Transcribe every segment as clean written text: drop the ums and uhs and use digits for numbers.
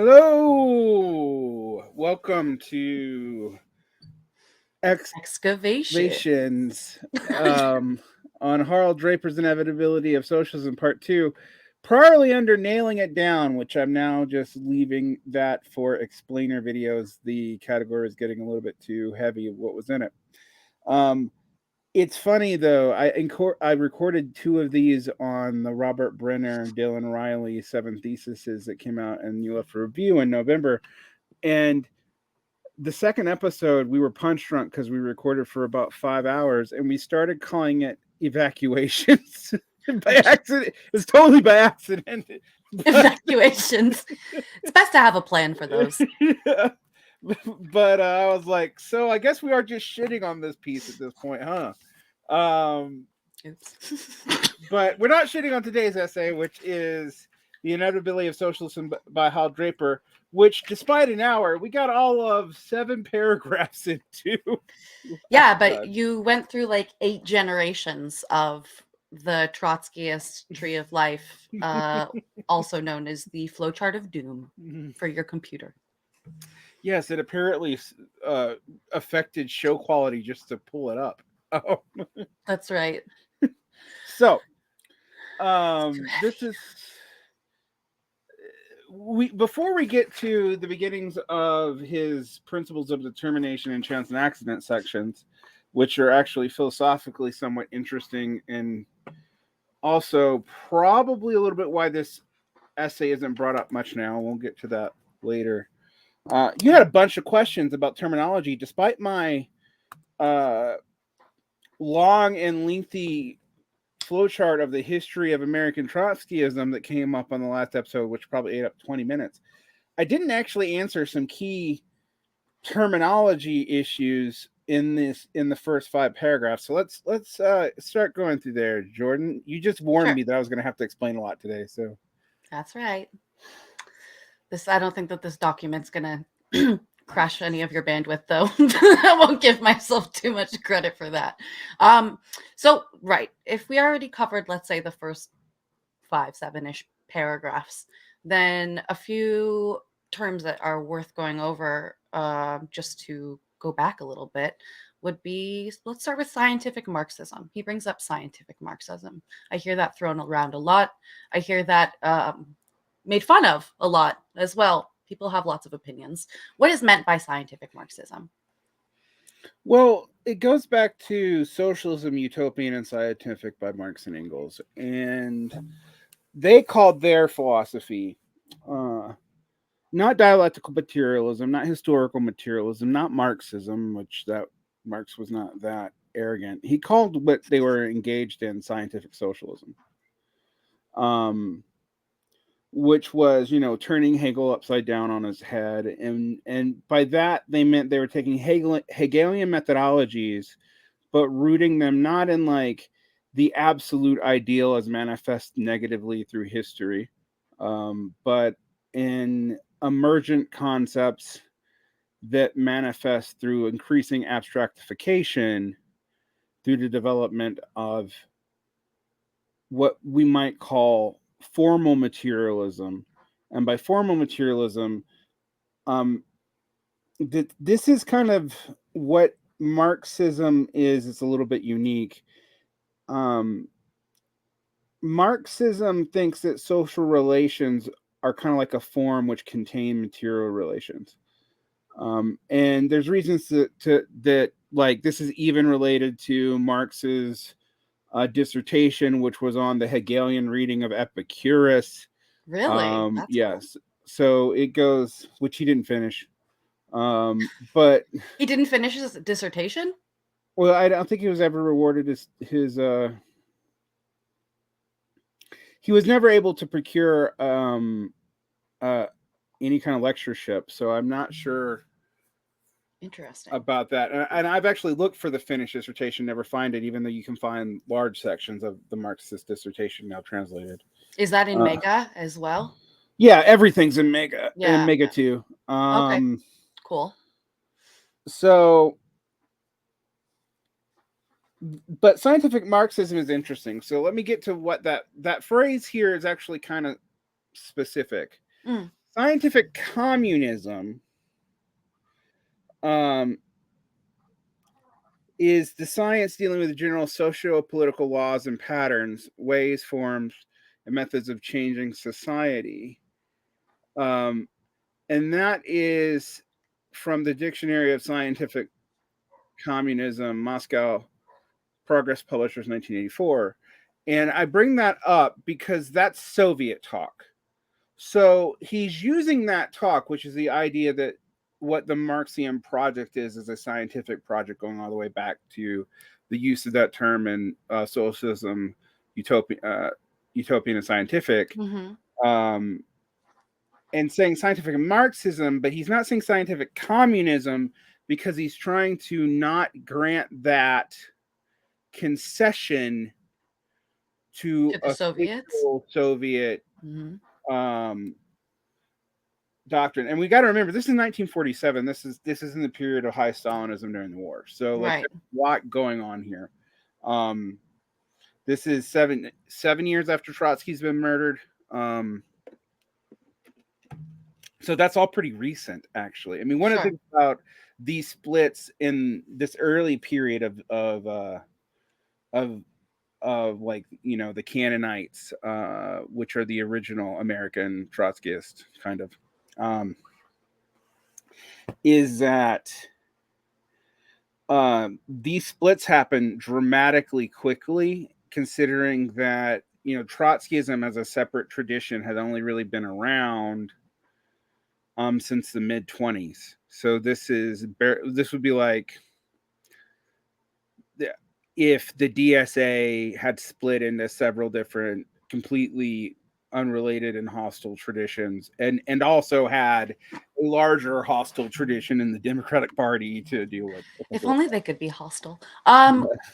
Hello, welcome to Excavation. Excavations on Harl Draper's Inevitability of Socialism Part 2, priorly under Nailing It Down, which I'm now just leaving that for explainer videos. The category is getting a little bit too heavy of what was in it. Um, it's funny though. I recorded two of these on the Robert Brenner, Dylan Riley 7 theses that came out and you left for review in November, and the second episode we were punch drunk because we recorded for about 5 hours and we started calling it Evacuations by accident. It was totally by accident. Evacuations. It's best to have a plan for those. Yeah. But I was like, so I guess we are just shitting on this piece at this point, huh? Oops. But we're not shitting on today's essay, which is The Inevitability of Socialism by Hal Draper, which, despite an hour, we got all of 7 paragraphs into. Yeah, but you went through like 8 generations of the Trotskyist tree of life, also known as the flowchart of doom for your computer. Yes, it apparently affected show quality just to pull it up. Oh. That's right. So, this is before we get to the beginnings of his principles of determination and chance and accident sections, which are actually philosophically somewhat interesting and also probably a little bit why this essay isn't brought up much now. We'll get to that later. You had a bunch of questions about terminology, despite my long and lengthy flowchart of the history of American Trotskyism that came up on the last episode, which probably ate up 20 minutes. I didn't actually answer some key terminology issues in the first 5 paragraphs. So let's start going through there, Jordan. You just warned me that I was going to have to explain a lot today, so That's right. I don't think that this document's gonna crash any of your bandwidth, though. I won't give myself too much credit for that. So right, if we already covered, let's say, the first 5, 7-ish paragraphs, then a few terms that are worth going over, just to go back a little bit, would be, let's start with scientific Marxism. He brings up scientific Marxism. I hear that thrown around a lot. I hear that made fun of a lot as well. People have lots of opinions. What is meant by scientific Marxism? Well, it goes back to Socialism, Utopian, and Scientific by Marx and Engels. And they called their philosophy not dialectical materialism, not historical materialism, not Marxism, which that Marx was not that arrogant. He called what they were engaged in scientific socialism. Which was, turning Hegel upside down on his head. And by that, they meant they were taking Hegelian methodologies, but rooting them not in like the absolute ideal as manifest negatively through history, but in emergent concepts that manifest through increasing abstractification through the development of what we might call formal materialism. And by formal materialism, this is kind of what Marxism is. It's a little bit unique. Marxism thinks that social relations are kind of like a form which contain material relations. And there's reasons that like this is even related to Marx's dissertation, which was on the Hegelian reading of Epicurus. Really? Yes. Cool. So it goes, which he didn't finish. But he didn't finish his dissertation? Well, I don't think he was ever rewarded his he was never able to procure any kind of lectureship, so I'm not sure. Interesting about that. And I've actually looked for the finished dissertation, never find it, even though you can find large sections of the Marxist dissertation now translated. Is that in Mega as well? Yeah, everything's in Mega. Yeah, in Mega too. Okay, cool. So, but scientific Marxism is interesting. So let me get to what that phrase here is actually kind of specific. Scientific communism is the science dealing with the general socio-political laws and patterns, ways, forms, and methods of changing society. And that is from the Dictionary of Scientific Communism, Moscow Progress Publishers, 1984. And I bring that up because that's Soviet talk. So he's using that talk, which is the idea that what the Marxian project is a scientific project going all the way back to the use of that term in Socialism, Utopian and Scientific, and saying scientific Marxism, but he's not saying scientific communism because he's trying to not grant that concession to the Soviets. Soviet doctrine. And we got to remember, this is 1947. This is in the period of high Stalinism during the war. So like Right. there's a lot going on here. This is seven years after Trotsky's been murdered. So that's all pretty recent, actually. I mean, one of the things about these splits in this early period of like, you know, the Cannonites, which are the original American Trotskyist kind of, is that these splits happen dramatically quickly, considering that, you know, Trotskyism as a separate tradition had only really been around since the mid-20s. So this would be like if the DSA had split into several different completely unrelated and hostile traditions, and also had a larger hostile tradition in the Democratic Party to deal with. If only they could be hostile.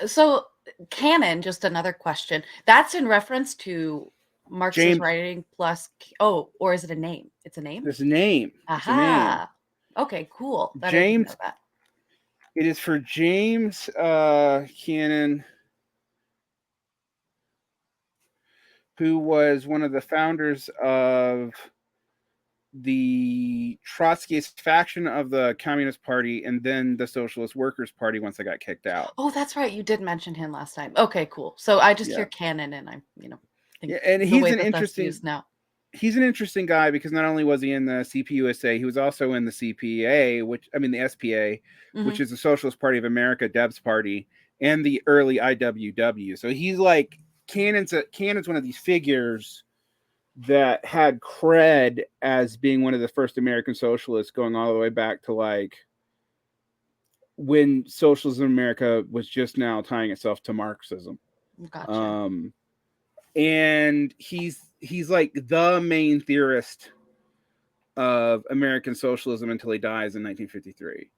So canon, just another question. That's in reference to Marx's writing plus, or is it a name? It's a name? It's a name. Aha. Okay, cool. James. It is for James Cannon, who was one of the founders of the Trotskyist faction of the Communist Party and then the Socialist Workers' Party once they got kicked out. Oh, that's right. You did mention him last time. Okay, cool. So I just hear Cannon and I, think and he's an interesting now. He's an interesting guy because not only was he in the CPUSA, he was also in the CPA, the SPA, which is the Socialist Party of America, Deb's party, and the early IWW. So he's like Cannon's one of these figures that had cred as being one of the first American socialists, going all the way back to like when socialism in America was just now tying itself to Marxism. Gotcha. And he's like the main theorist of American socialism until he dies in 1953.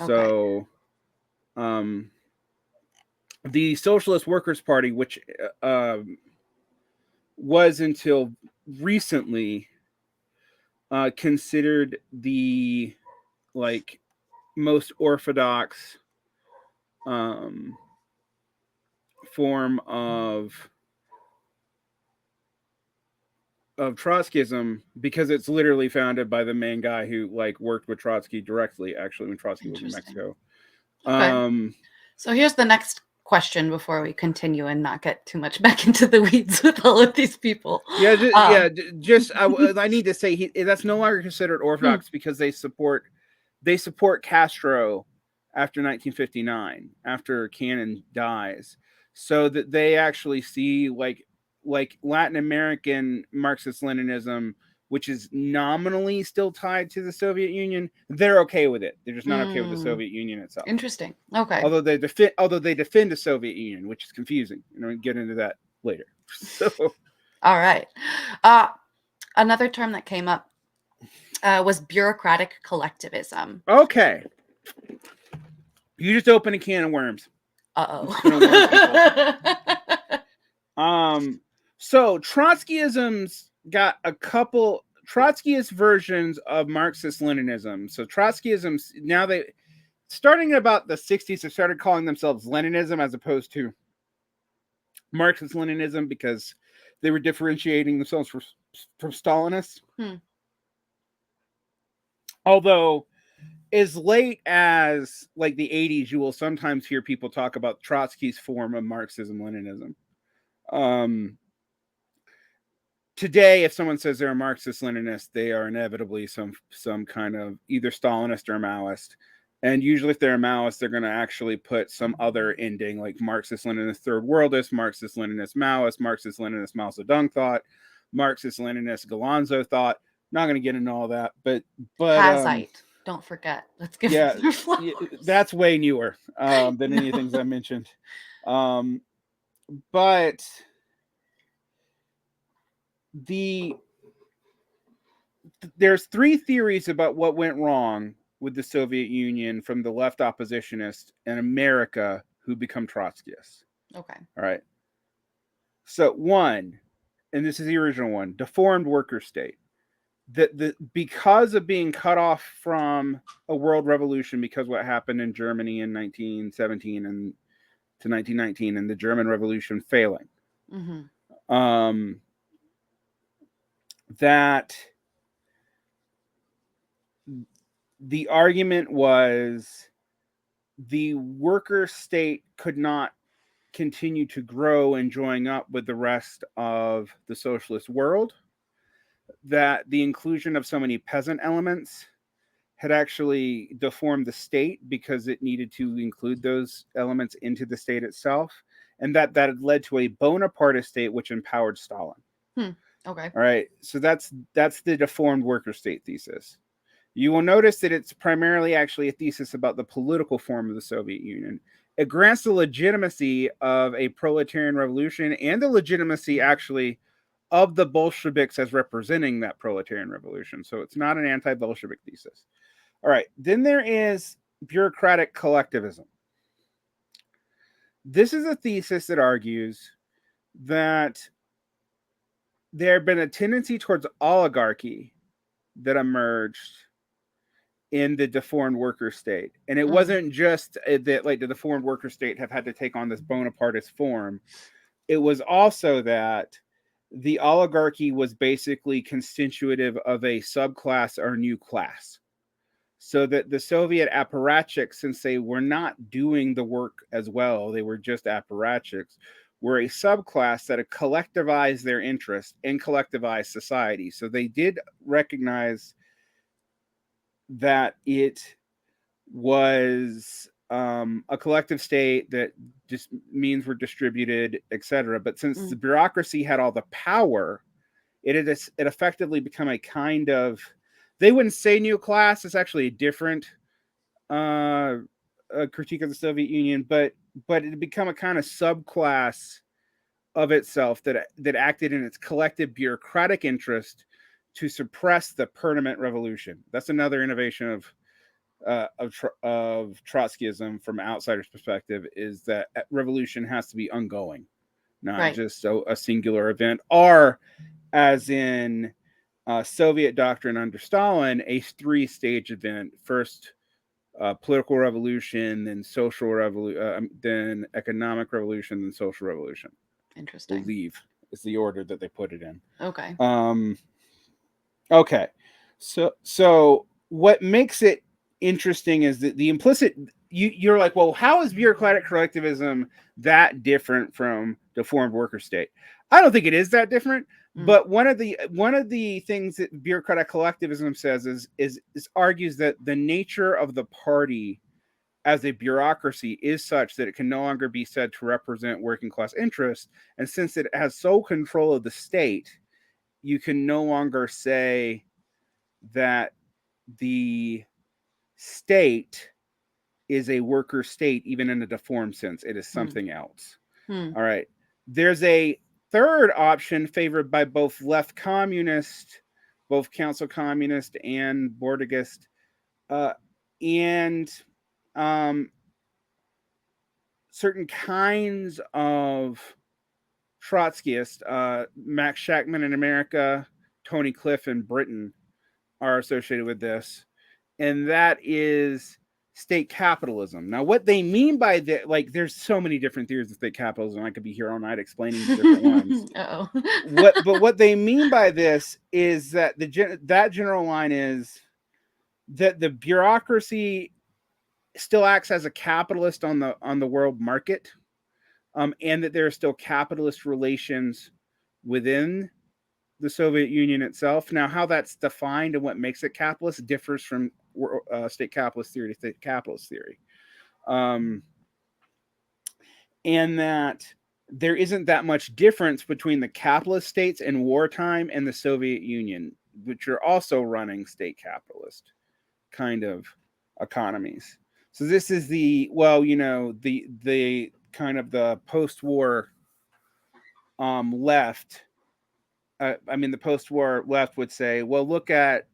Okay. So the Socialist Workers' Party, which was until recently considered the like most orthodox form of Trotskyism, because it's literally founded by the main guy who like worked with Trotsky directly, actually, when Trotsky was in Mexico. Okay. So here's the next question before we continue and not get too much back into the weeds with all of these people. I need to say that's no longer considered orthodox because they support Castro after 1959, after Cannon dies, so that they actually see like Latin American Marxist-Leninism, which is nominally still tied to the Soviet Union. They're okay with it. They're just not okay with the Soviet Union itself. Interesting. Okay. Although they defend the Soviet Union, which is confusing. We'll get into that later. So, all right. Another term that came up was bureaucratic collectivism. Okay. You just opened a can of worms. So Trotskyism's got a couple Trotskyist versions of Marxist-Leninism. So Trotskyism, now starting at about the 60s, they started calling themselves Leninism as opposed to Marxist-Leninism because they were differentiating themselves from Stalinists. Although, as late as like the 80s, you will sometimes hear people talk about Trotsky's form of Marxism-Leninism. Today, if someone says they're a Marxist-Leninist, they are inevitably some kind of either Stalinist or Maoist. And usually, if they're a Maoist, they're going to actually put some other ending, like Marxist-Leninist Third Worldist, Marxist-Leninist Maoist, Marxist-Leninist Mao Zedong thought, Marxist-Leninist Galonzo thought. Not going to get into all that, but Hazite. Don't forget. Let's give yeah, their flowers. that's way newer than any of the things I mentioned. But there's three theories about what went wrong with the Soviet Union from the left oppositionists in America who become Trotskyists. Okay. All right. So one, and this is the original one, deformed worker state. That because of being cut off from a world revolution, because what happened in Germany in 1917 and to 1919, and the German Revolution failing, that the argument was the worker state could not continue to grow and join up with the rest of the socialist world, that the inclusion of so many peasant elements had actually deformed the state because it needed to include those elements into the state itself, and that had led to a Bonapartist state which empowered Stalin. Okay. All right. So that's the deformed worker state thesis. You will notice that it's primarily actually a thesis about the political form of the Soviet Union. It grants the legitimacy of a proletarian revolution and the legitimacy actually of the Bolsheviks as representing that proletarian revolution. So it's not an anti-Bolshevik thesis. All right. Then there is bureaucratic collectivism. This is a thesis that argues that there had been a tendency towards oligarchy that emerged in the deformed worker state. And it wasn't just that like the deformed worker state have had to take on this Bonapartist form. It was also that the oligarchy was basically constitutive of a subclass or new class. So that the Soviet apparatchiks, since they were not doing the work as well, they were just apparatchiks, were a subclass that had collectivized their interest and collectivized society. So they did recognize that it was a collective state that just means we're distributed, etc. But since the bureaucracy had all the power, it effectively become a kind of, they wouldn't say new class. It's actually a different critique of the Soviet Union, but it had become a kind of subclass of itself that acted in its collective bureaucratic interest to suppress the permanent revolution. That's another innovation of Trotskyism from outsider's perspective, is that revolution has to be ongoing, not just a singular event, or as in Soviet doctrine under Stalin, a three-stage event. First, political revolution, then social revolution, then economic revolution, then social revolution. Interesting. I believe is the order that they put it in. Okay. Okay. So what makes it interesting is that the implicit, you're like, well, how is bureaucratic collectivism that different from deformed worker state? I don't think it is that different. But one of the things that bureaucratic collectivism says is argues that the nature of the party as a bureaucracy is such that it can no longer be said to represent working class interests. And since it has sole control of the state, you can no longer say that the state is a worker state, even in a deformed sense. It is something else. All right. There's a third option favored by both left communist, both council communist and Bordigist, and certain kinds of Trotskyist. Max Shachtman in America, Tony Cliff in Britain are associated with this, and that is state capitalism. Now, what they mean by that, like, there's so many different theories of state capitalism. I could be here all night explaining the different ones. But what they mean by this is that that general line is that the bureaucracy still acts as a capitalist on the world market, and that there are still capitalist relations within the Soviet Union itself. Now, how that's defined and what makes it capitalist differs from state capitalist theory to state capitalist theory, and that there isn't that much difference between the capitalist states in wartime and the Soviet Union, which are also running state capitalist kind of economies. So this is the the kind of the post-war left. The post-war left would say, well, look at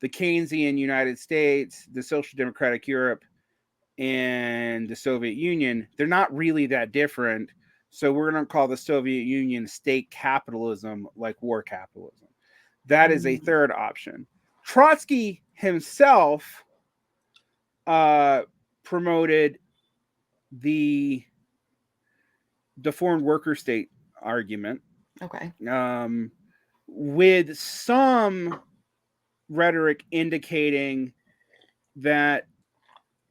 the Keynesian United States, the Social Democratic Europe, and the Soviet Union. They're not really that different. So we're going to call the Soviet Union state capitalism, like war capitalism. That is a third option. Trotsky himself promoted the deformed worker state argument. Okay. With some rhetoric indicating that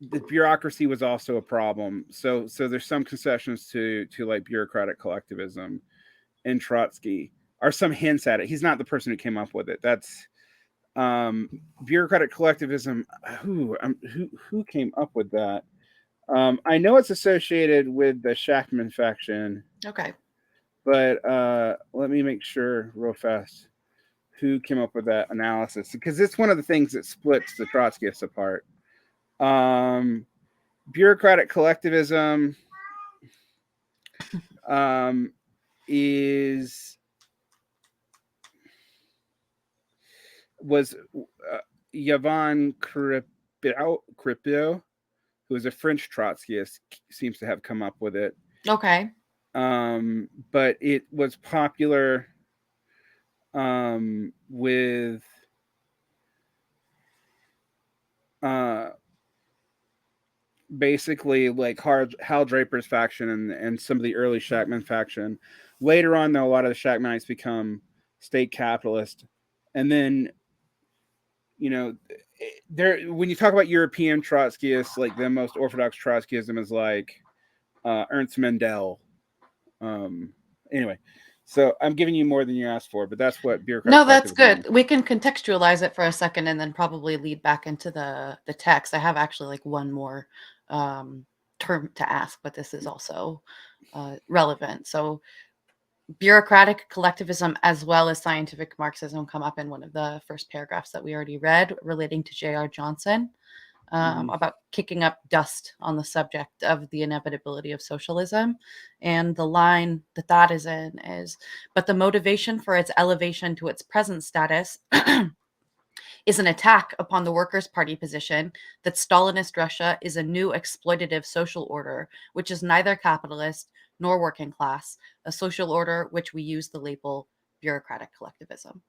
the bureaucracy was also a problem. So there's some concessions to like bureaucratic collectivism in Trotsky, or some hints at it. He's not the person who came up with it. That's bureaucratic collectivism. Who came up with that? I know it's associated with the Shachtman faction. Okay. But let me make sure real fast who came up with that analysis, because it's one of the things that splits the Trotskyists apart. Bureaucratic collectivism was Yvon Kripio, who was a French Trotskyist, seems to have come up with it. Okay. But it was popular with basically like Hal Draper's faction and some of the early Shachtman faction. Later on, though, a lot of the Shachtmanites become state capitalist, and then there, when you talk about European Trotskyists, like the most orthodox Trotskyism is like Ernst Mandel. Anyway, so I'm giving you more than you asked for, but that's what bureaucratic. No, that's good. We can contextualize it for a second and then probably lead back into the text. I have actually like one more term to ask, but this is also relevant. So bureaucratic collectivism as well as scientific Marxism come up in one of the first paragraphs that we already read relating to J.R. Johnson. About kicking up dust on the subject of the inevitability of socialism. And the line that is in is, but the motivation for its elevation to its present status is an attack upon the Workers' Party position that Stalinist Russia is a new exploitative social order, which is neither capitalist nor working class, a social order which we use the label bureaucratic collectivism.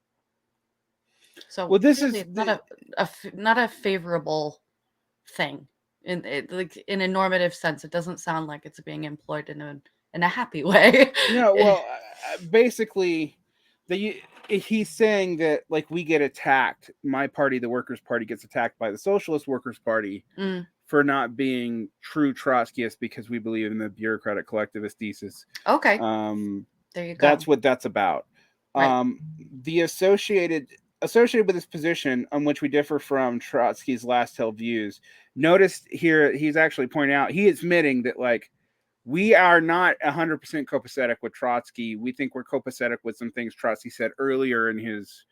So well, this really is not a favorable thing in a normative sense. It doesn't sound like it's being employed in a happy way. No, well, basically, he's saying that like we get attacked. My party, the Workers' Party, gets attacked by the Socialist Workers' Party for not being true Trotskyists because we believe in the bureaucratic collectivist thesis. Okay. There you go. That's what that's about. Right. The associated with this position on which we differ from Trotsky's last held views. Notice here he's actually pointing out, he is admitting that like we are not 100% copacetic with Trotsky. We think we're copacetic with some things Trotsky said earlier in his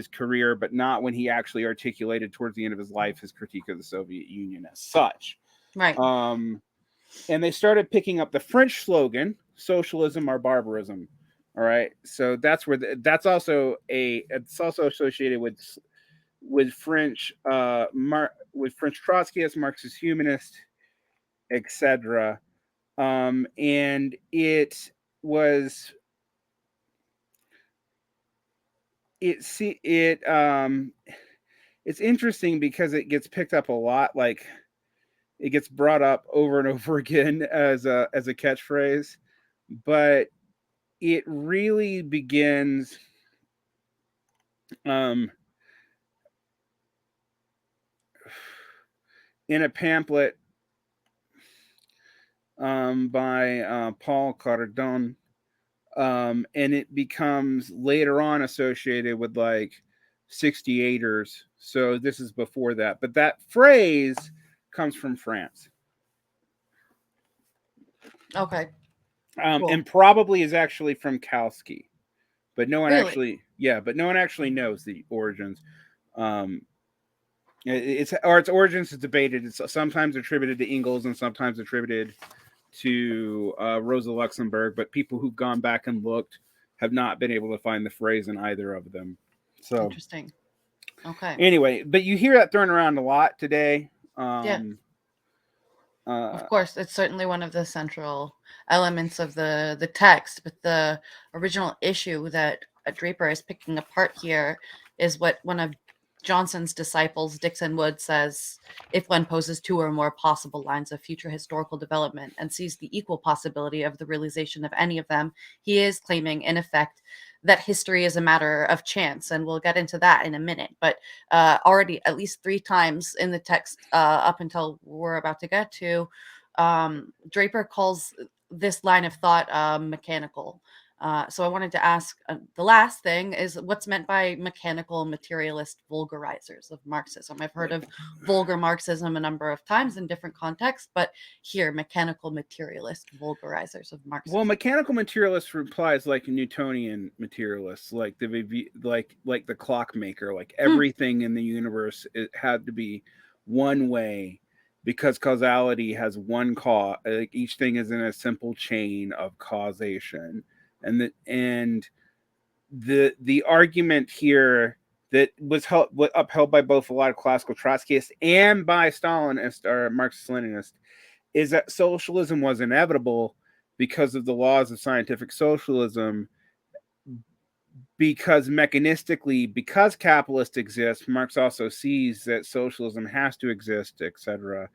career, but not when he actually articulated towards the end of his life his critique of the Soviet Union as such. Right. And they started picking up the French slogan, socialism or barbarism. All right. So that's where it's also associated with French with French Trotskyists, Marxist humanists, etc. And it's interesting because it gets picked up a lot, like it gets brought up over and over again as a catchphrase, but it really begins in a pamphlet by Paul Cardon, and it becomes later on associated with like 68ers. So this is before that, but that phrase comes from France. Okay. Cool. And probably is actually from Kalski, but no one Really? actually knows the origins. Its origins is debated. It's sometimes attributed to Ingalls and sometimes attributed to Rosa Luxemburg, but people who've gone back and looked have not been able to find the phrase in either of them. So Interesting. Okay. anyway, but you hear that thrown around a lot today. Yeah. Of course, it's certainly one of the central elements of the text, but the original issue that Draper is picking apart here is what one of Johnson's disciples, Dixon Wood, says: if one poses two or more possible lines of future historical development and sees the equal possibility of the realization of any of them, he is claiming, in effect, that history is a matter of chance. And we'll get into that in a minute. But already at least 3 times in the text up until we're about to get to, Draper calls this line of thought mechanical. So I wanted to ask, the last thing is what's meant by mechanical materialist vulgarizers of Marxism. I've heard of vulgar Marxism a number of times in different contexts, but here, mechanical materialist vulgarizers of Marxism. Well, mechanical materialist implies like Newtonian materialists, like the clockmaker, like everything in the universe it had to be one way because causality has one cause. Like each thing is in a simple chain of causation, and the argument here that was upheld by both a lot of classical Trotskyists and by Stalinists or Marxist-Leninists is that socialism was inevitable because of the laws of scientific socialism, because mechanistically, because capitalists exist, Marx also sees that socialism has to exist, etc.,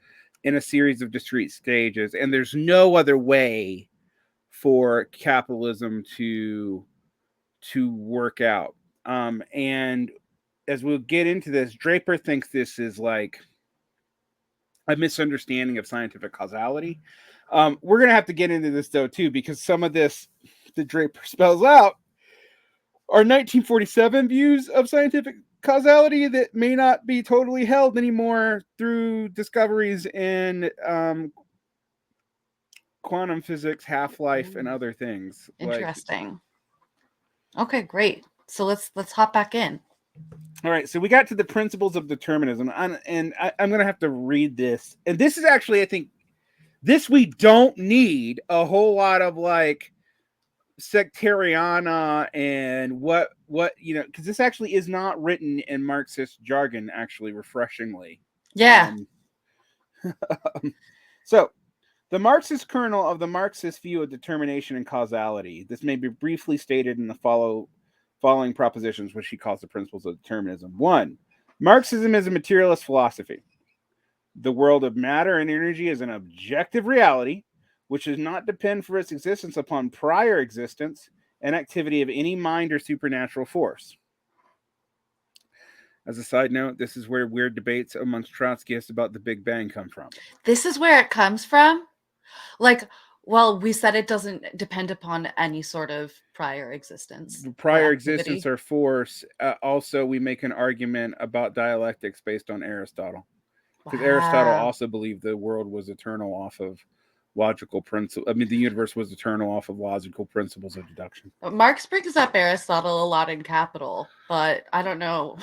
in a series of discrete stages, and there's no other way for capitalism to work out. And as we'll get into this, Draper thinks this is like a misunderstanding of scientific causality. We're going to have to get into this, though, too, because some of this that Draper spells out are 1947 views of scientific causality that may not be totally held anymore through discoveries in quantum physics, half-life, and other things. Interesting. Okay, great. So let's hop back in. All right, so we got to the principles of determinism, and I'm going to have to read this. And this is actually, I think, this we don't need a whole lot of like sectariana and what because this actually is not written in Marxist jargon, actually, refreshingly. Yeah. So the Marxist kernel of the Marxist view of determination and causality. This may be briefly stated in the following propositions, which he calls the principles of determinism. 1. Marxism is a materialist philosophy. The world of matter and energy is an objective reality, which does not depend for its existence upon prior existence and activity of any mind or supernatural force. As a side note, this is where weird debates amongst Trotskyists about the Big Bang come from. This is where it comes from? Like, well, we said it doesn't depend upon any sort of prior existence. Prior existence or force. Also, we make an argument about dialectics based on Aristotle. Because Aristotle also believed the world was eternal off of logical principles. I mean, the universe was eternal off of logical principles of deduction. Marx brings up Aristotle a lot in Capital, but I don't know.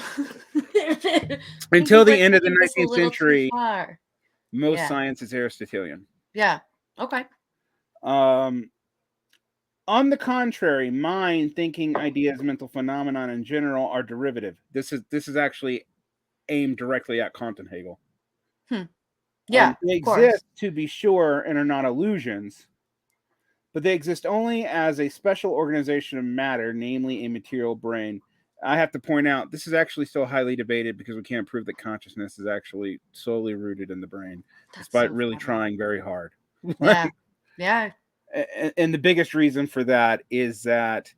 Until the end of the 19th century, most Yeah. science is Aristotelian. Yeah. Okay. On the contrary, mind, thinking, ideas, mental phenomenon in general are derivative. This is actually aimed directly at Kant and Hegel. Yeah, they exist, to be sure, and are not illusions, but they exist only as a special organization of matter, namely a material brain. I have to point out, this is actually still highly debated because we can't prove that consciousness is actually solely rooted in the brain, despite really trying very hard. Yeah. Yeah. And the biggest reason for that is that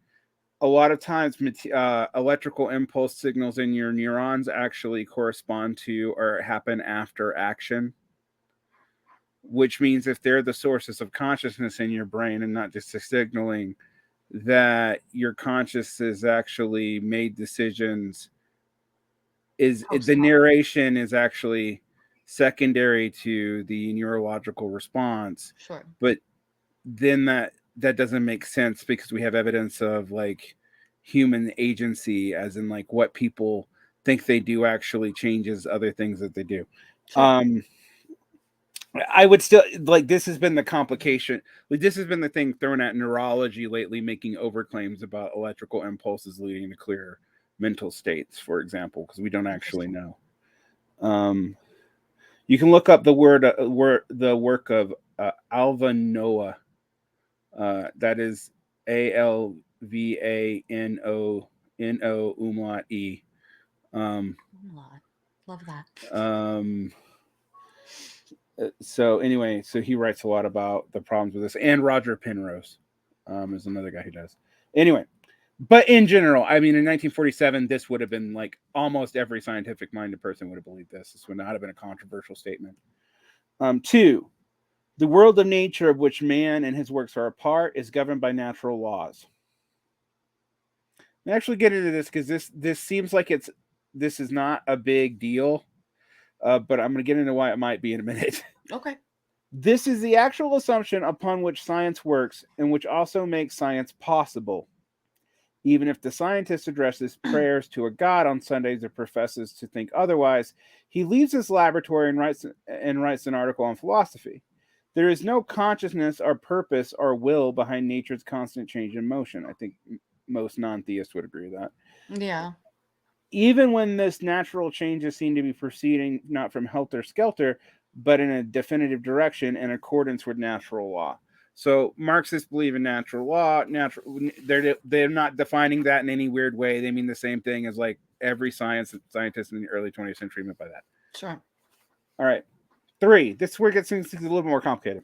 a lot of times electrical impulse signals in your neurons actually correspond to or happen after action. which means if they're the sources of consciousness in your brain and not just a signaling, that your consciousness actually made decisions, the narration is actually secondary to the neurological response. Sure. But then that doesn't make sense, because we have evidence of like human agency, as in like what people think they do actually changes other things that they do. Sure. I would still like, this has been the complication. Like, this has been the thing thrown at neurology lately, making overclaims about electrical impulses leading to clear mental states, for example, because we don't actually know. You can look up the work of Alva Noah. That is ALVANO umlaut E. Love that. So anyway, so he writes a lot about the problems with this, and Roger Penrose is another guy who does. Anyway, but in general, I mean, in 1947, this would have been like almost every scientific-minded person would have believed this. This would not have been a controversial statement. 2, the world of nature of which man and his works are a part is governed by natural laws. I actually get into this because this seems like this is not a big deal, but I'm going to get into why it might be in a minute. Okay. This is the actual assumption upon which science works, and which also makes science possible. Even if the scientist addresses prayers to a god on Sundays or professes to think otherwise, he leaves his laboratory and writes an article on philosophy. There is no consciousness or purpose or will behind nature's constant change and motion. I think most non-theists would agree with that. Yeah. Even when this natural changes seem to be proceeding not from helter-skelter, but in a definitive direction in accordance with natural law. So Marxists believe in natural law. They're not defining that in any weird way. They mean the same thing as like every scientist in the early 20th century meant by that. Sure. All right. 3. This is where it gets things a little more complicated.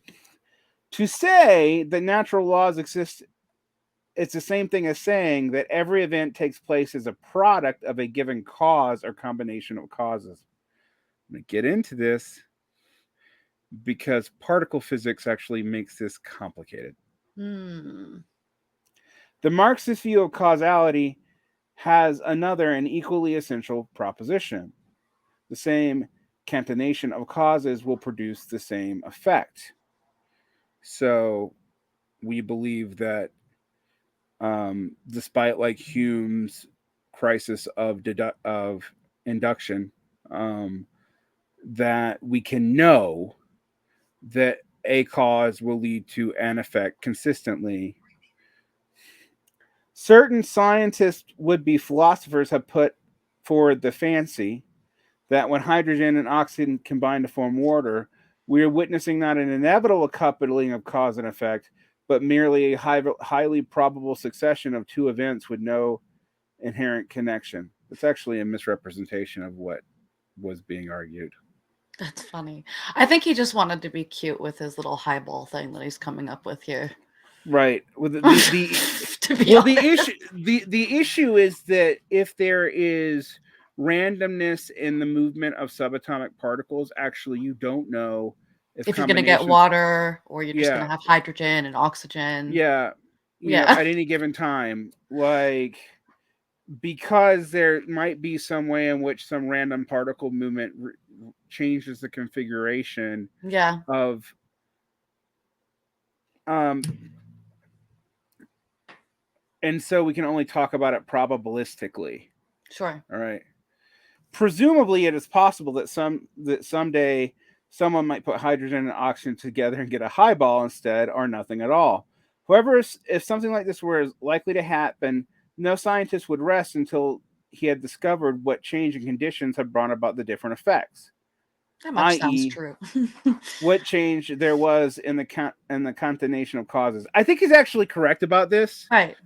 To say that natural laws exist, it's the same thing as saying that every event takes place as a product of a given cause or combination of causes. I'm going to get into this because particle physics actually makes this complicated. The Marxist view of causality has another and equally essential proposition. The same concatenation of causes will produce the same effect. So we believe that despite like Hume's crisis of induction, that we can know that a cause will lead to an effect consistently. Certain scientists, would-be philosophers, have put forward the fancy that when hydrogen and oxygen combine to form water, we are witnessing not an inevitable coupling of cause and effect, but merely a highly probable succession of two events with no inherent connection. It's actually a misrepresentation of what was being argued. That's funny. I think he just wanted to be cute with his little highball thing that he's coming up with here. Right. Well, the issue is that if there is randomness in the movement of subatomic particles, actually you don't know if you're going to get water, or you're just going to have hydrogen and oxygen. Yeah. At any given time, like, because there might be some way in which some random particle movement changes the configuration of and so we can only talk about it probabilistically. Sure. All right. Presumably, it is possible that someday someone might put hydrogen and oxygen together and get a highball instead, or nothing at all. However, if something like this were likely to happen, no scientist would rest until he had discovered what change in conditions had brought about the different effects. That much sounds true. What change there was in the concatenation of causes. I think he's actually correct about this. Right.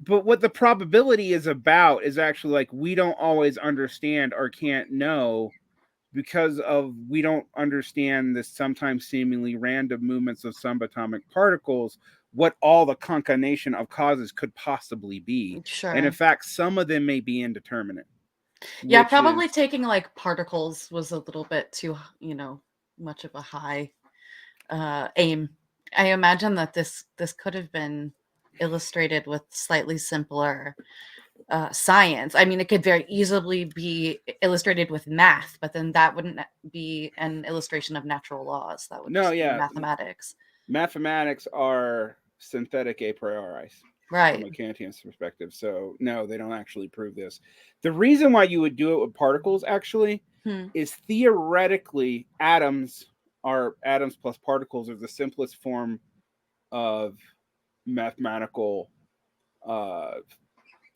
But what the probability is about is actually like we don't always understand or can't know, because of we don't understand the sometimes seemingly random movements of subatomic particles, what all the concatenation of causes could possibly be. Sure. And in fact, some of them may be indeterminate. Yeah, probably taking like particles was a little bit too, much of a high aim. I imagine that this could have been illustrated with slightly simpler science. I mean, it could very easily be illustrated with math, but then that wouldn't be an illustration of natural laws. That would No, just be yeah, mathematics. mathematics are synthetic a priori from Right. a Kantian perspective. So no, they don't actually prove this. The reason why you would do it with particles actually is theoretically atoms plus particles are the simplest form of mathematical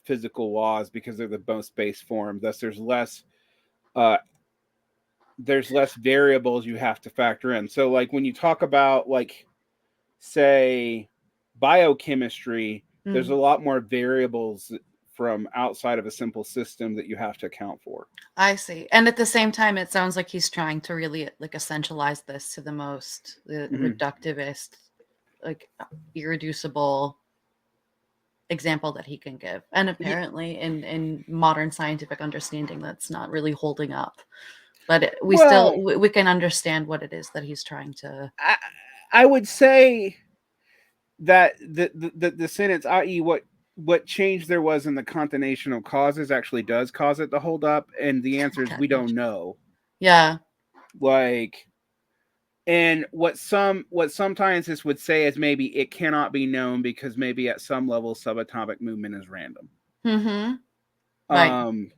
physical laws because they're the most base form. Thus, uh, there's less variables you have to factor in. So, like when you talk about like say biochemistry, there's a lot more variables from outside of a simple system that you have to account for. I see. And at the same time, it sounds like he's trying to really like essentialize this to the most reductivist, like irreducible example that he can give. And apparently in modern scientific understanding, that's not really holding up. But we can understand what it is that he's trying to. I would say that the sentence, i.e., what change there was in the concatenation of causes, actually does cause it to hold up, and the answer is we don't know. Yeah. Like, and what some scientists would say is maybe it cannot be known because maybe at some level subatomic movement is random. Right.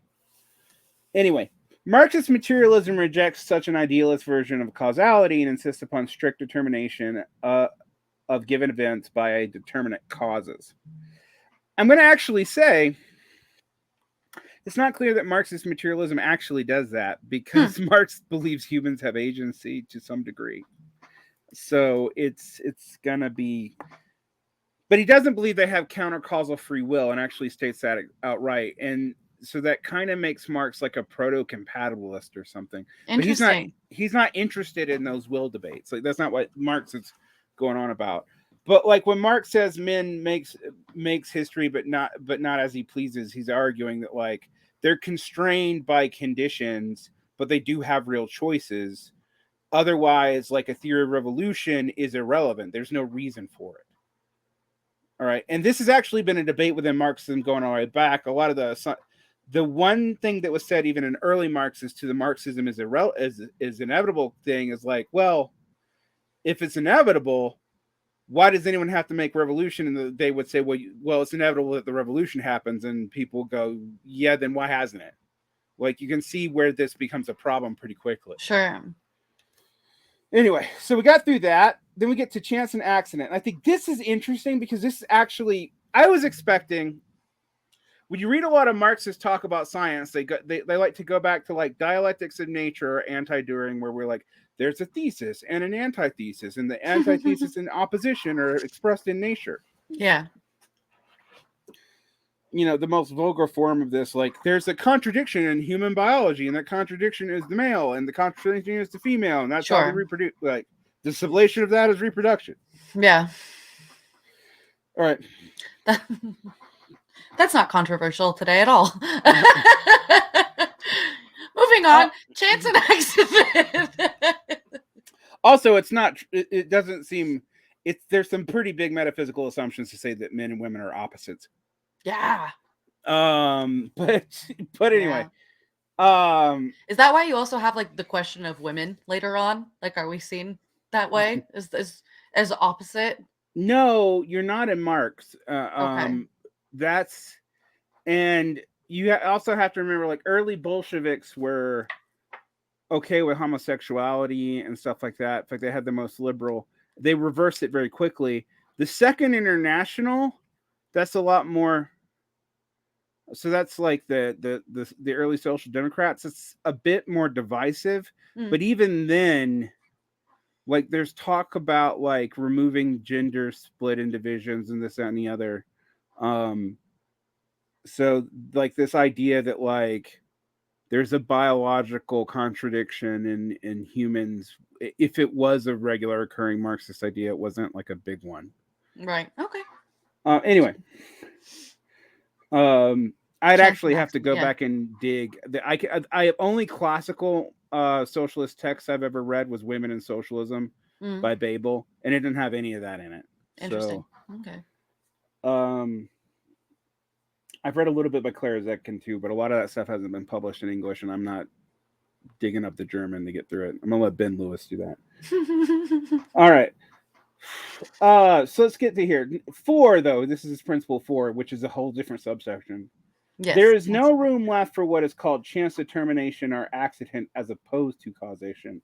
Anyway, Marxist materialism rejects such an idealist version of causality and insists upon strict determination of given events by determinate causes. I'm going to actually say it's not clear that Marxist materialism actually does that because Marx believes humans have agency to some degree. So it's going to be, but he doesn't believe they have counter-causal free will and actually states that outright. And so that kind of makes Marx like a proto-compatibilist or something. But he's not interested in those will debates. Like that's not what Marx is going on about. But like when Marx says men makes history but not as he pleases, he's arguing that like they're constrained by conditions, but they do have real choices. Otherwise, like a theory of revolution is irrelevant. There's no reason for it. All right. And this has actually been a debate within Marxism going all the way back. A lot of the one thing that was said even in early Marxists to the Marxism is inevitable thing is like, well, if it's inevitable, why does anyone have to make revolution? And they would say, well, it's inevitable that the revolution happens. And people go, yeah, then why hasn't it? Like you can see where this becomes a problem pretty quickly. Sure. Anyway, so we got through that. Then we get to chance and accident. And I think this is interesting because this is actually, I was expecting, when you read a lot of Marxists talk about science, they like to go back to like dialectics of nature or anti-Düring, where we're like, there's a thesis and an antithesis, and the antithesis and opposition are expressed in nature. Yeah. You know, the most vulgar form of this, like there's a contradiction in human biology, and that contradiction is the male, and the contradiction is the female, and that's how they reproduce. Like the sublation of that is reproduction. Yeah. All right. That's not controversial today at all. Moving on, chance and accident. Also, it's not. It doesn't seem. There's some pretty big metaphysical assumptions to say that men and women are opposites. Yeah. But anyway. Yeah. Is that why you also have like the question of women later on? Like, are we seen that way? Is this as opposite? No, you're not in Marx. Okay. That's, and you also have to remember, like early Bolsheviks were okay with homosexuality and stuff like that. In fact, they had the most liberal. They reversed it very quickly. The Second International, that's a lot more. So that's like the early Social Democrats. It's a bit more divisive, but even then, like there's talk about like removing gender split in divisions and this, that, and the other. So like this idea that like there's a biological contradiction in humans. If it was a regular occurring Marxist idea, it wasn't like a big one. Right. Okay. Anyway. I'd Chance actually and have to accident. go Yeah. back and dig. I only classical socialist texts I've ever read was Women in Socialism Mm, by Babel, and it didn't have any of that in it. interesting. So, Okay. um, I've read a little bit by Claire Zetkin too, but a lot of that stuff hasn't been published in English, and I'm not digging up the German to get through it. I'm gonna let Ben Lewis do that. All right. So let's get to here. 4, though, this is principle 4, which is a whole different subsection. There Yes. is no room left for what is called chance determination or accident as opposed to causation.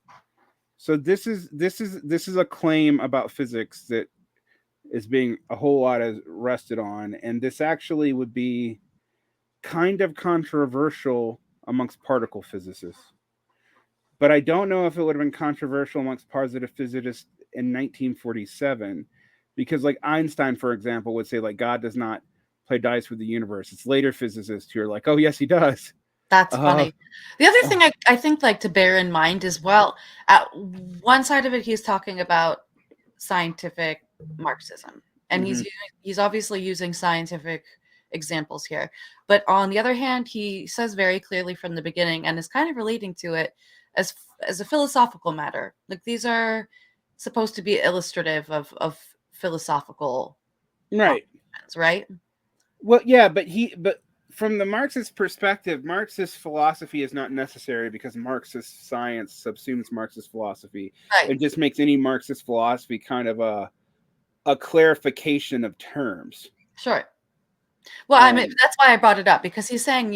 So this is a claim about physics that is being a whole lot is rested on, and this actually would be kind of controversial amongst particle physicists. But I don't know if it would have been controversial amongst positive physicists in 1947, because like Einstein, for example, would say like God does not play dice with the universe. It's later physicists who are like, oh yes, he does. That's Uh, funny. The other thing I think like to bear in mind is, well, at one side of it, he's talking about scientific Marxism, and mhm. he's obviously using scientific examples here. But on the other hand, he says very clearly from the beginning, and is kind of relating to it as a philosophical matter. Like these are supposed to be illustrative of philosophical Right. propositions, right? Well, yeah, but from the Marxist perspective, Marxist philosophy is not necessary because Marxist science subsumes Marxist philosophy. Right. It just makes any Marxist philosophy kind of a clarification of terms. Sure. Well, I mean, Um, that's why I brought it up, because he's saying,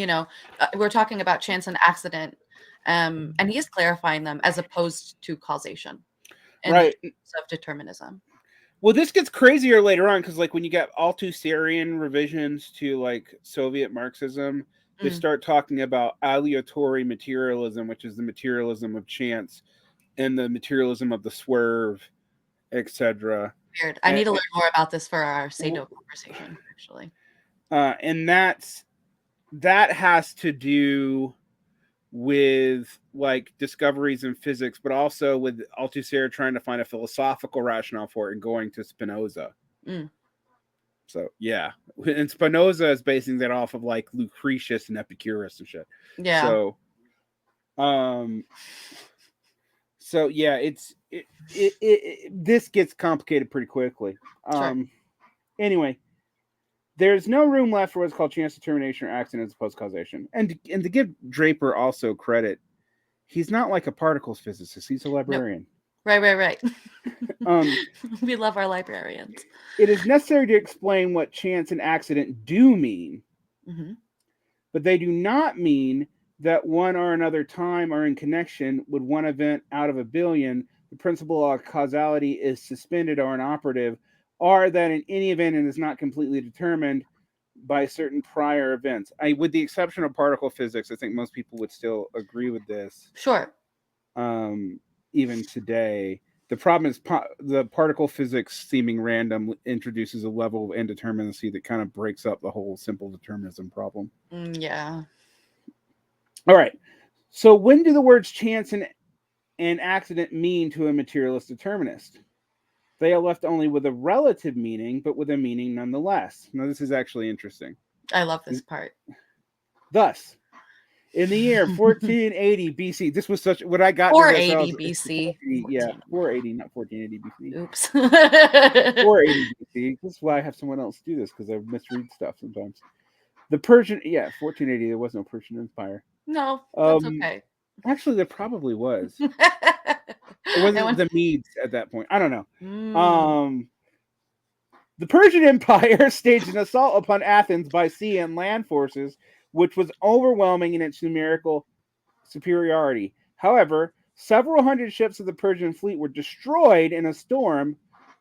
we're talking about chance and accident, and he is clarifying them as opposed to causation and the right. terms of determinism. Well, this gets crazier later on because, like, when you get Althusserian revisions to like Soviet Marxism, they Mm, start talking about aleatory materialism, which is the materialism of chance, and the materialism of the swerve, etc. weird. I need to learn more about this for our Sado conversation, actually. And that has to do with like discoveries in physics, but also with Althusser trying to find a philosophical rationale for it and going to Spinoza. Mm, So yeah, and Spinoza is basing that off of like Lucretius and Epicurus and shit. yeah, So, um, so yeah, this gets complicated pretty quickly. sure. Anyway, there's no room left for what's called chance determination or accident as opposed to causation. And to give Draper also credit, he's not like a particles physicist; he's a Nope. librarian. Right. Um, We love our librarians. it is necessary to explain what chance and accident do mean, Hmm. but they do not mean that one or another time are in connection with one event out of a billion, the principle of causality is suspended or inoperative, or that in any event it is not completely determined by certain prior events. With the exception of particle physics, I think most people would still agree with this. Sure. Even today, the problem is the particle physics seeming random introduces a level of indeterminacy that kind of breaks up the whole simple determinism problem. Yeah. All right. So when do the words chance and accident mean to a materialist determinist? They are left only with a relative meaning, but with a meaning nonetheless. Now, this is actually interesting. I love this part. Thus, in the year 1480 BC, this was such what I got to this. 480 BC. 480, not 1480 BC. Oops. 480 BC. This is why I have someone else do this because I misread stuff sometimes. The Persian, 1480. There was no Persian Empire. No, that's okay. Actually, there probably was. It I wasn't want. the Medes at that point. I don't know. Mm, The Persian Empire staged an assault upon Athens by sea and land forces, which was overwhelming in its numerical superiority. However, several hundred ships of the Persian fleet were destroyed in a storm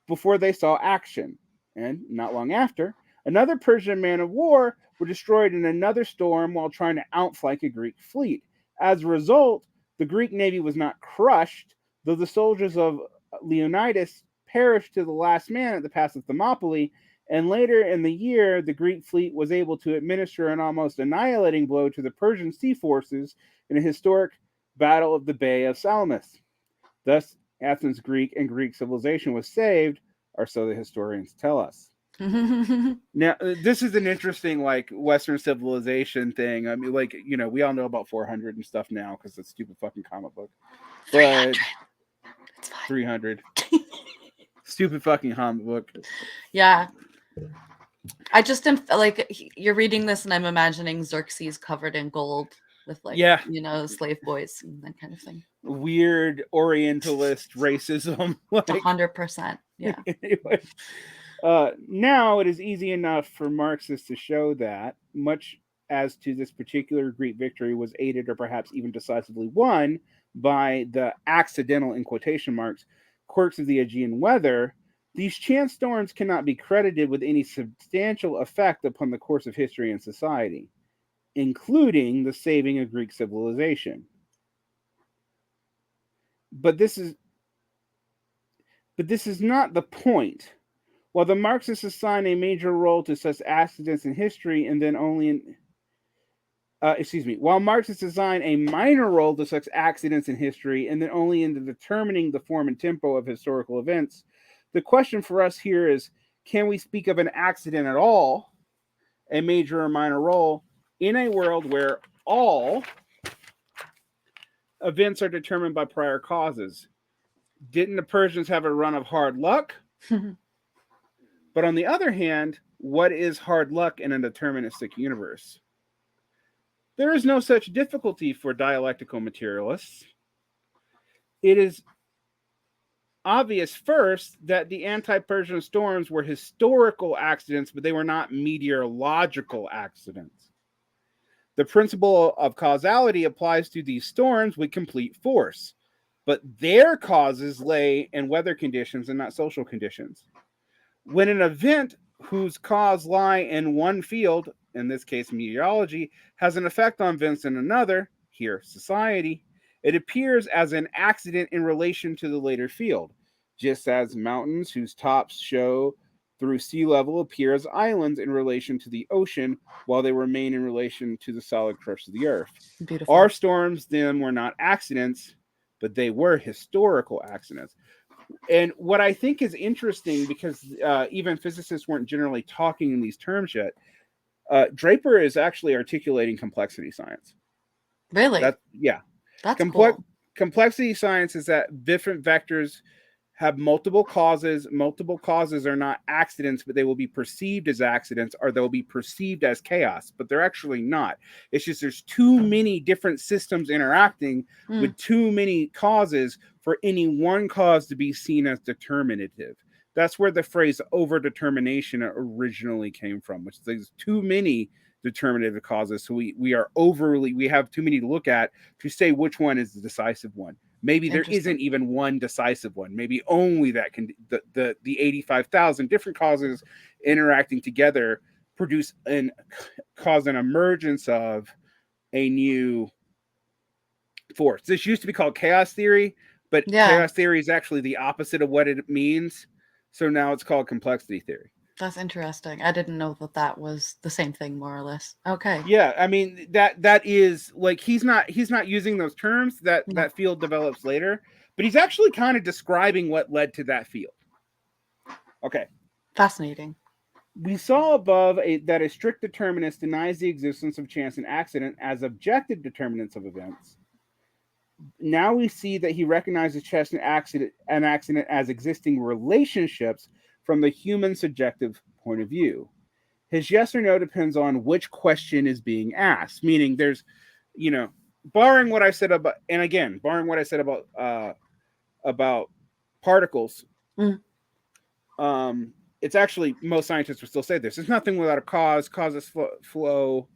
before they saw action. And not long after, another Persian man of war were destroyed in another storm while trying to outflank a Greek fleet. As a result, the Greek navy was not crushed, though the soldiers of Leonidas perished to the last man at the pass of Thermopylae, and later in the year, the Greek fleet was able to administer an almost annihilating blow to the Persian sea forces in a historic Battle of the Bay of Salamis. Thus, Athens' Greek and Greek civilization was saved, or so the historians tell us. Now, this is an interesting, like, Western civilization thing. I mean, like, we all know about 400 and stuff now because it's stupid fucking comic book. 300. But It's fine. 300. Stupid fucking comic book. Yeah. I just am like, you're reading this and I'm imagining Xerxes covered in gold with, like, Yeah. slave boys and that kind of thing. Weird Orientalist racism. Like, 100%. Yeah. anyway. Now it is easy enough for Marxists to show that, much as to this particular Greek victory was aided or perhaps even decisively won by the accidental, in quotation marks, quirks of the Aegean weather, these chance storms cannot be credited with any substantial effect upon the course of history and society, including the saving of Greek civilization. But this is not the point. While the Marxists assign a major role to such accidents in history, and then only in while Marxists assign a minor role to such accidents in history, and then only in determining the form and tempo of historical events, the question for us here is: can we speak of an accident at all, a major or minor role, in a world where all events are determined by prior causes? Didn't the Persians have a run of hard luck? But on the other hand, what is hard luck in a deterministic universe? There is no such difficulty for dialectical materialists. It is obvious first that the anti-Persian storms were historical accidents, but they were not meteorological accidents. The principle of causality applies to these storms with complete force, but their causes lay in weather conditions and not social conditions. When an event whose cause lie in one field, in this case meteorology, has an effect on events in another, here society, it appears as an accident in relation to the later field, just as mountains whose tops show through sea level appear as islands in relation to the ocean, while they remain in relation to the solid crust of the earth. Beautiful. Our storms then were not accidents, but they were historical accidents. And what I think is interesting, because even physicists weren't generally talking in these terms yet, Draper is actually articulating complexity science. Really? That's cool. Complexity science is that different vectors have multiple causes. Multiple causes are not accidents, but they will be perceived as accidents, or they'll be perceived as chaos, but they're actually not. It's just there's too many different systems interacting with too many causes for any one cause to be seen as determinative. That's where the phrase overdetermination originally came from, which is there's too many determinative causes. So we have too many to look at to say which one is the decisive one. Maybe there isn't even one decisive one. Maybe only that can the 85,000 different causes interacting together cause an emergence of a new force. This used to be called chaos theory, but chaos theory is actually the opposite of what it means. So now it's called complexity theory. That's interesting. I didn't know that was the same thing, more or less. Okay. Yeah, I mean that is like he's not using those terms. That field develops later, but he's actually kind of describing what led to that field. Okay. Fascinating. We saw above that a strict determinist denies the existence of chance and accident as objective determinants of events. Now we see that he recognizes chance and accident as existing relationships from the human subjective point of view. His yes or no depends on which question is being asked, meaning there's, barring what I said about, and again, barring what I said about particles, it's actually, most scientists would still say this. There's nothing without a cause. Causes flow,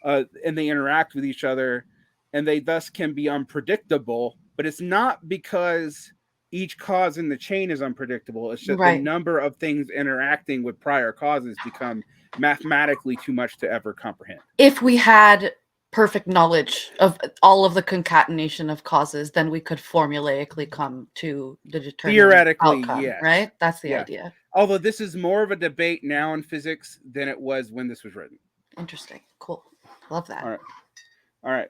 and they interact with each other, and they thus can be unpredictable. But it's not because each cause in the chain is unpredictable. It's just the number of things interacting with prior causes become mathematically too much to ever comprehend. If we had perfect knowledge of all of the concatenation of causes, then we could formulaically come to the determined outcome, yes. Right? That's the idea. Although this is more of a debate now in physics than it was when this was written. Interesting. Cool. Love that. All right.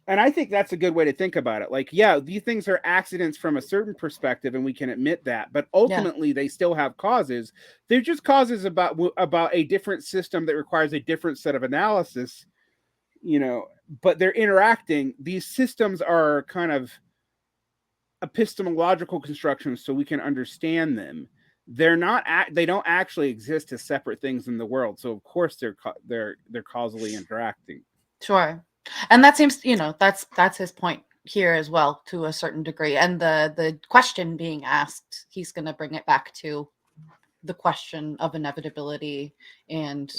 And I think that's a good way to think about it. Like, yeah, these things are accidents from a certain perspective, and we can admit that. But ultimately, they still have causes. They're just causes about a different system that requires a different set of analysis. But they're interacting. These systems are kind of epistemological constructions, so we can understand them. They're not. They don't actually exist as separate things in the world. So of course they're causally interacting. Sure. And that seems, that's his point here as well to a certain degree. And the question being asked, he's going to bring it back to the question of inevitability. And,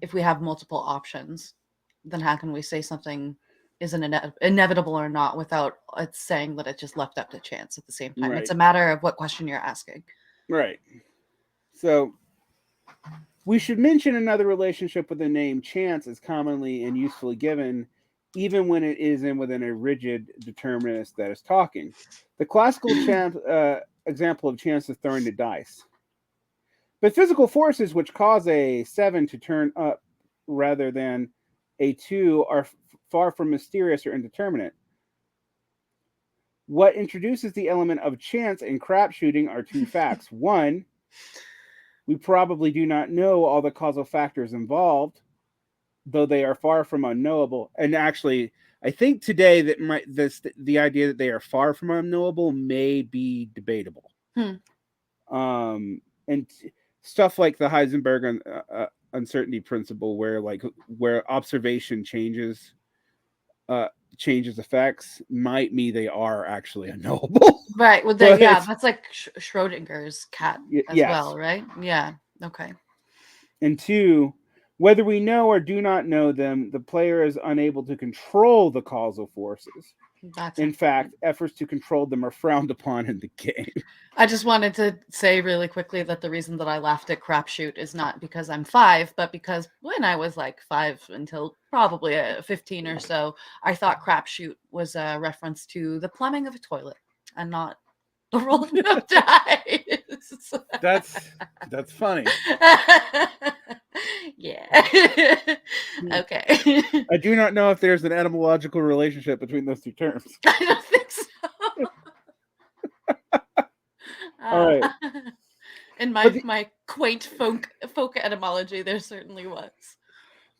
if we have multiple options, then how can we say something is inevitable or not without it saying that it's just left up to chance at the same time? Right. It's a matter of what question you're asking. Right. So we should mention another relationship with the name chance is commonly and usefully given, even when it isn't within a rigid determinist that is talking. The classical example of chance is throwing the dice. But physical forces which cause a 7 to turn up rather than a 2 are far from mysterious or indeterminate. What introduces the element of chance in crap shooting are two facts. One, we probably do not know all the causal factors involved, though they are far from unknowable. And actually, I think today that the idea that they are far from unknowable may be debatable. And stuff like the Heisenberg uncertainty principle, where observation changes effects, might mean they are actually unknowable. Right. Well, that's like Schrodinger's cat as well, right? Yeah. Okay. And two, whether we know or do not know them, the player is unable to control the causal forces. In fact, efforts to control them are frowned upon in the game. I just wanted to say really quickly that the reason that I laughed at crapshoot is not because I'm 5, but because when I was like 5 until probably 15 or so, I thought crapshoot was a reference to the plumbing of a toilet and not the rolling of dice. That's funny. Yeah. Okay. I do not know if there's an etymological relationship between those two terms. I don't think so. All right. In my quaint folk etymology, there certainly was.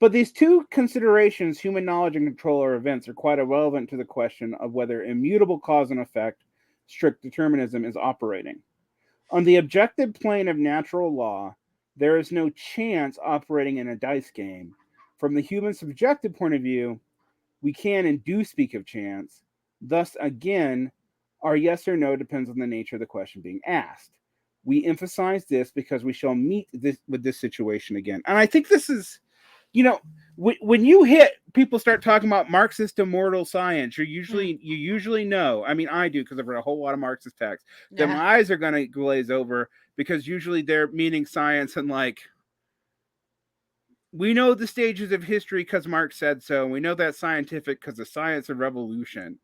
But these two considerations, human knowledge and control of events, are quite irrelevant to the question of whether immutable cause and effect, strict determinism, is operating. On the objective plane of natural law, there is no chance operating in a dice game. From the human subjective point of view, we can and do speak of chance. Thus, again, our yes or no depends on the nature of the question being asked. We emphasize this because we shall meet with this situation again. And I think this is, when people start talking about Marxist immortal science, you usually know. I mean, I do because I've read a whole lot of Marxist texts. Yeah. Then my eyes are going to glaze over because usually they're meaning science and we know the stages of history because Marx said so. And we know that's scientific because the science of revolution,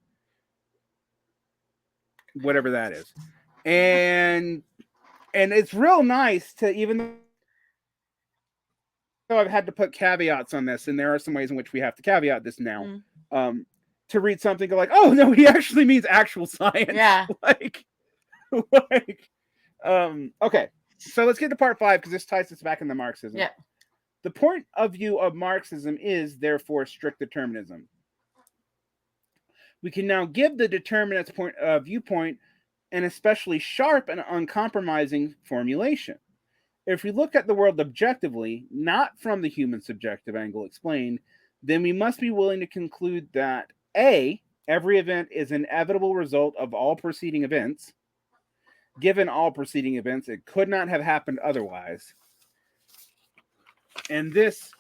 whatever that is. And it's real nice to, even though I've had to put caveats on this, and there are some ways in which we have to caveat this now, to read something like, oh no, he actually means actual science. Yeah. Okay. So let's get to part 5 because this ties us back into Marxism. Yeah. The point of view of Marxism is therefore strict determinism. We can now give the determinist viewpoint an especially sharp and uncompromising formulation. If we look at the world objectively, not from the human subjective angle explained, then we must be willing to conclude that A, every event is an inevitable result of all preceding events. Given all preceding events, it could not have happened otherwise. And this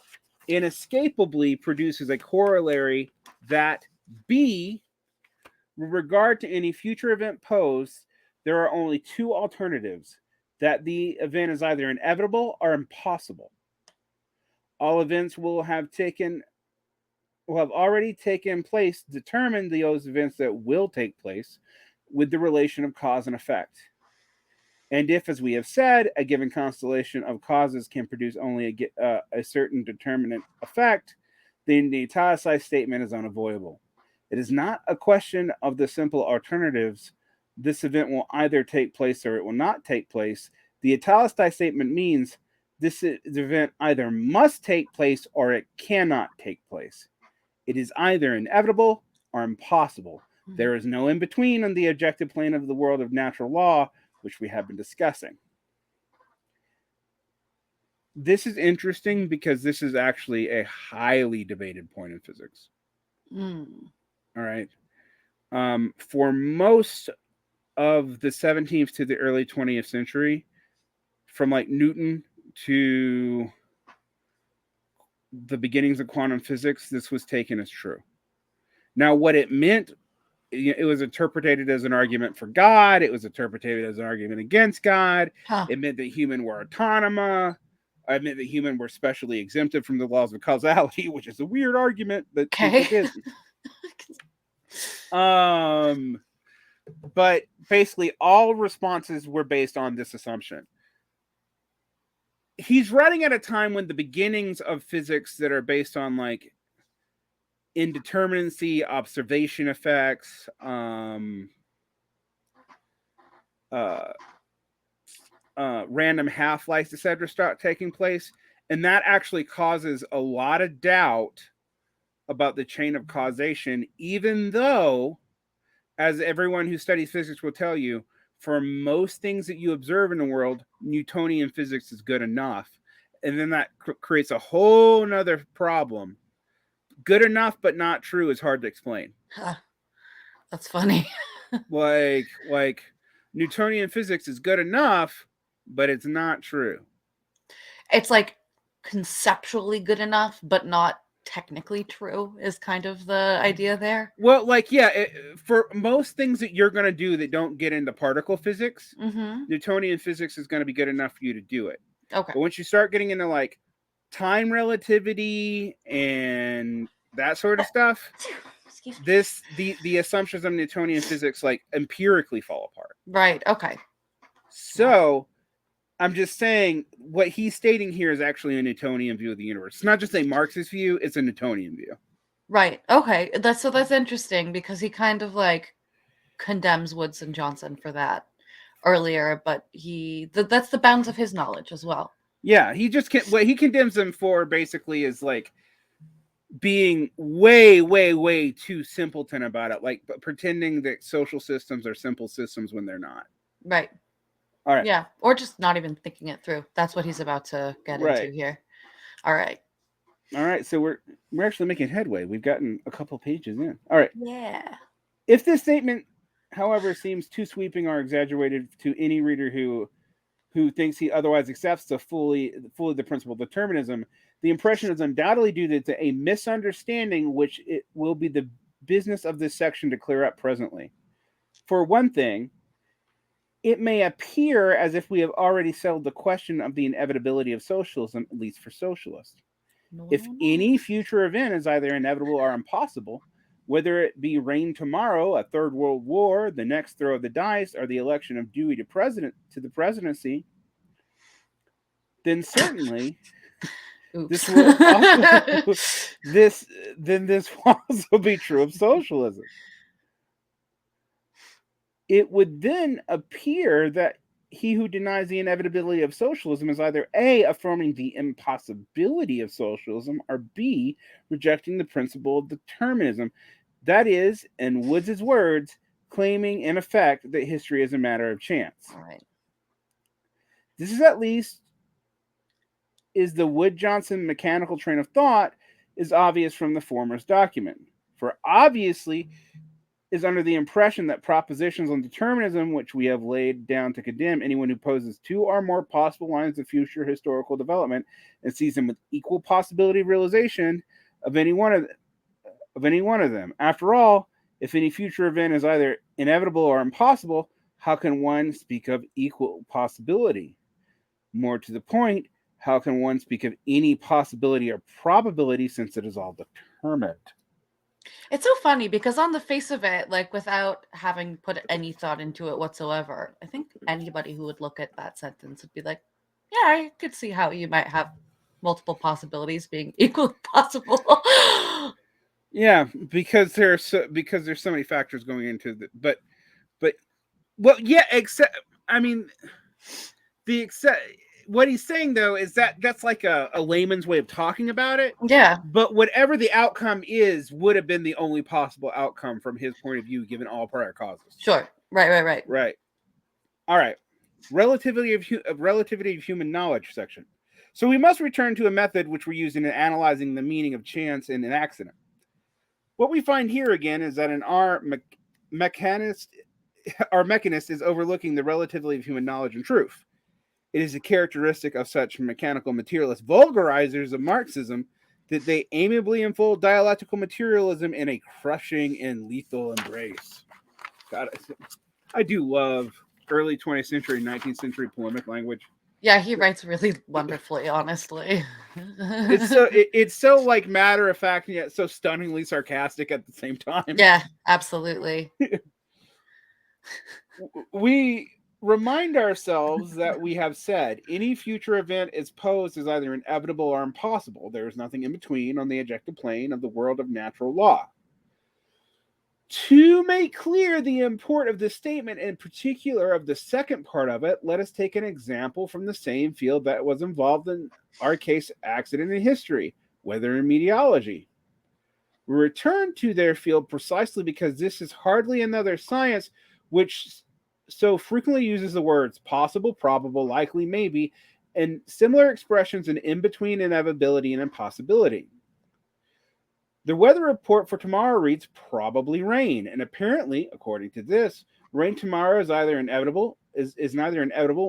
inescapably produces a corollary that B, with regard to any future event posed, there are only two alternatives: that the event is either inevitable or impossible. All events will have already taken place, determine those events that will take place with the relation of cause and effect. And if, as we have said, a given constellation of causes can produce only a certain determinate effect, then the italicized statement is unavoidable. It is not a question of the simple alternatives. This event will either take place or it will not take place. The italicized statement means this event either must take place or it cannot take place. It is either inevitable or impossible. There is no in between on the objective plane of the world of natural law, which we have been discussing. This is interesting because this is actually a highly debated point in physics. All right. For most of the 17th to the early 20th century, from like Newton to the beginnings of quantum physics, this was taken as true. Now, what it meant, it was interpreted as an argument for God. It was interpreted as an argument against God. It meant that humans were autonomous. It meant that humans were specially exempted from the laws of causality, which is a weird argument, but it is. But basically, all responses were based on this assumption. He's writing at a time when the beginnings of physics that are based on like indeterminacy, observation effects, random half-lives, etc., start taking place, and that actually causes a lot of doubt about the chain of causation, even though, as everyone who studies physics will tell you, for most things that you observe in the world, Newtonian physics is good enough. And then that creates a whole nother problem. Good enough but not true is hard to explain. That's funny. like Newtonian physics is good enough, but it's not true. It's like conceptually good enough, but not technically true is kind of the idea there. Well, like, yeah, for most things that you're going to do that don't get into particle physics, Newtonian physics is going to be good enough for you to do it. Okay. But once you start getting into like time relativity and that sort of stuff, the assumptions of Newtonian physics like empirically fall apart. Right. Okay. So I'm just saying what he's stating here is actually a Newtonian view of the universe. It's not just a Marxist view, it's a Newtonian view. Right. Okay. That's interesting because he kind of like condemns Woods and Johnson for that earlier, but that's the bounds of his knowledge as well. Yeah, he just what he condemns them for basically is like being way, way, way too simpleton about it, like pretending that social systems are simple systems when they're not. Right. All right. Yeah, or just not even thinking it through. That's what he's about to get into here. All right. So we're actually making headway. We've gotten a couple pages in. All right. Yeah. If this statement, however, seems too sweeping or exaggerated to any reader who thinks he otherwise accepts fully the principle of determinism, the impression is undoubtedly due to a misunderstanding, which it will be the business of this section to clear up presently. For one thing, it may appear as if we have already settled the question of the inevitability of socialism, at least for socialists. If any future event is either inevitable or impossible, whether it be rain tomorrow, a third world war, the next throw of the dice, or the election of Dewey to the presidency, then certainly this will also be true of socialism. It would then appear that he who denies the inevitability of socialism is either A, affirming the impossibility of socialism, or B, rejecting the principle of determinism. That is, in Woods' words, claiming in effect that history is a matter of chance. All right. This is at least the Wood-Johnson mechanical train of thought is obvious from the former's document. For obviously is under the impression that propositions on determinism, which we have laid down to condemn anyone who poses two or more possible lines of future historical development and sees them with equal possibility of realization of any one of them. After all, if any future event is either inevitable or impossible, how can one speak of equal possibility? More to the point, how can one speak of any possibility or probability since it is all determined? It's so funny because on the face of it, like without having put any thought into it whatsoever, I think anybody who would look at that sentence would be like, yeah, I could see how you might have multiple possibilities being equally possible. Yeah, because there's so many factors going into the but well, yeah, except I mean the except what he's saying though is that that's like a layman's way of talking about it. Yeah, But whatever the outcome is, would have been the only possible outcome from his point of view, given all prior causes. sure. Right. Right. All right. Relativity of human knowledge section. So we must return to a method which we're using in analyzing the meaning of chance and an accident. What we find here again is that our mechanist is overlooking the relativity of human knowledge and truth. It is a characteristic of such mechanical materialist vulgarizers of Marxism that they amiably unfold dialectical materialism in a crushing and lethal embrace. God, I do love early 20th century, 19th century polemic language. Yeah, he writes really wonderfully, honestly. It's so like matter of fact and yet so stunningly sarcastic at the same time. Yeah, absolutely. We remind ourselves that we have said any future event is posed as either inevitable or impossible. There is nothing in between on the objective plane of the world of natural law. To make clear the import of this statement, in particular of the second part of it, let us take an example from the same field that was involved in our case accident in history, weather and meteorology. We return to their field precisely because this is hardly another science which so frequently uses the words possible, probable, likely, maybe, and similar expressions in between inevitability and impossibility. The weather report for tomorrow reads probably rain, and apparently, according to this, rain tomorrow is neither inevitable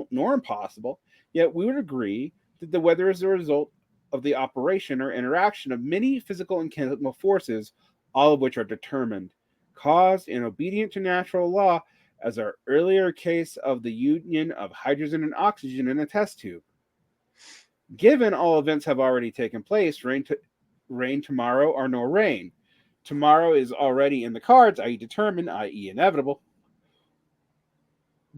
nor impossible. Yet we would agree that the weather is the result of the operation or interaction of many physical and chemical forces, all of which are determined, caused, and obedient to natural law, as our earlier case of the union of hydrogen and oxygen in a test tube. Given all events have already taken place, rain tomorrow or no rain. Tomorrow is already in the cards, i.e. determined, i.e. inevitable.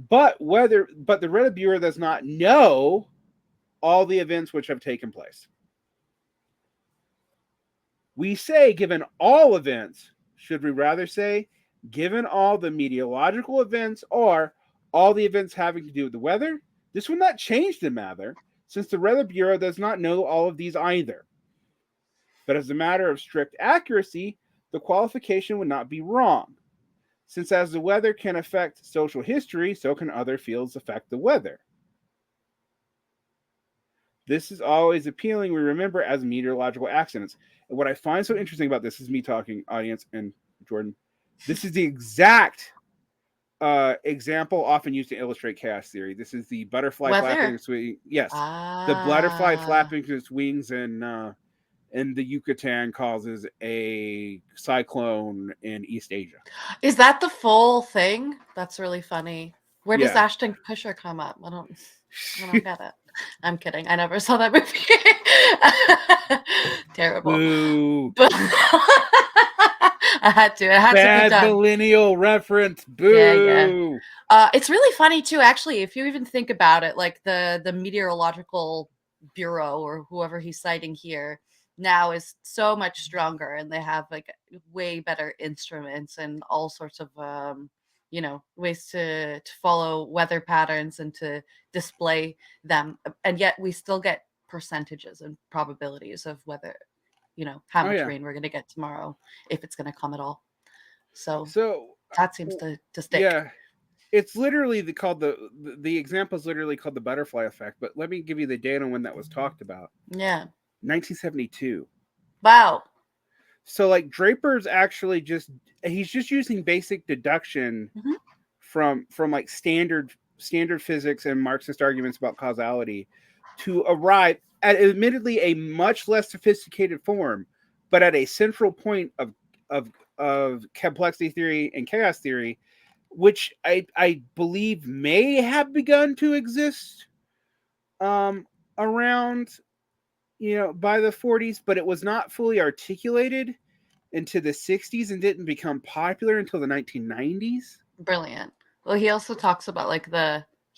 But the Red Bureau does not know all the events which have taken place. We say given all events, should we rather say given all the meteorological events or all the events having to do with the weather? This will not change the matter, since the Weather Bureau does not know all of these either. But as a matter of strict accuracy, the qualification would not be wrong, since as the weather can affect social history, so can other fields affect the weather. This is always appealing, we remember, as meteorological accidents. And what I find so interesting about this is me talking, audience, and Jordan. This is the exact example often used to illustrate chaos theory. This is the butterfly flapping its wings. Yes, the butterfly flapping its wings in the Yucatan causes a cyclone in East Asia. Is that the full thing? That's really funny. Where does Yeah. Ashton Kutcher come up? I don't get it. I'm kidding. I never saw that movie. Terrible. Boo. But I had to. It had Bad to be done. millennial reference. Boo. Yeah. It's really funny too, actually, if you even think about it, like the Meteorological Bureau or whoever he's citing here now is so much stronger, and they have like way better instruments and all sorts of ways to follow weather patterns and to display them, and yet we still get percentages and probabilities of whether how much rain we're going to get tomorrow, if it's going to come at all. So that seems to stick. Yeah, it's literally called the example is literally called the butterfly effect. But let me give you the date on when that was talked about. Yeah, 1972. Wow. So like Draper's actually he's just using basic deduction from like standard physics and Marxist arguments about causality to arrive at admittedly a much less sophisticated form, but at a central point of complexity theory and chaos theory, which I believe may have begun to exist around by the 40s, but it was not fully articulated into the 60s and didn't become popular until the 1990s. Brilliant. Well, he also talks about like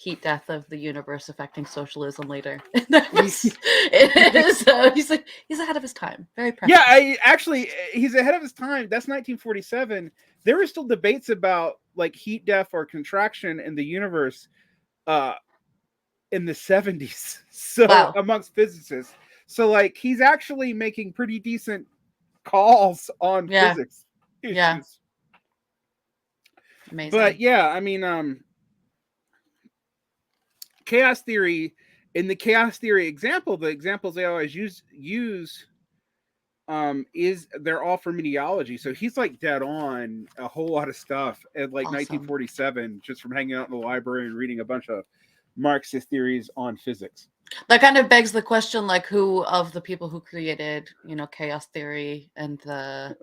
heat death of the universe affecting socialism later. It is. He's ahead of his time. Very prescient. Yeah, he's ahead of his time. That's 1947. There were still debates about like heat death or contraction in the universe in the 70s. So Wow. amongst physicists. So like he's actually making pretty decent calls on physics issues. Yeah. Amazing. But yeah, I mean, chaos theory, in the chaos theory example, the examples they always use is they're all from meteorology. So he's like dead on a whole lot of stuff at like 1947, just from hanging out in the library and reading a bunch of Marxist theories on physics. That kind of begs the question, like, who of the people who created, chaos theory and the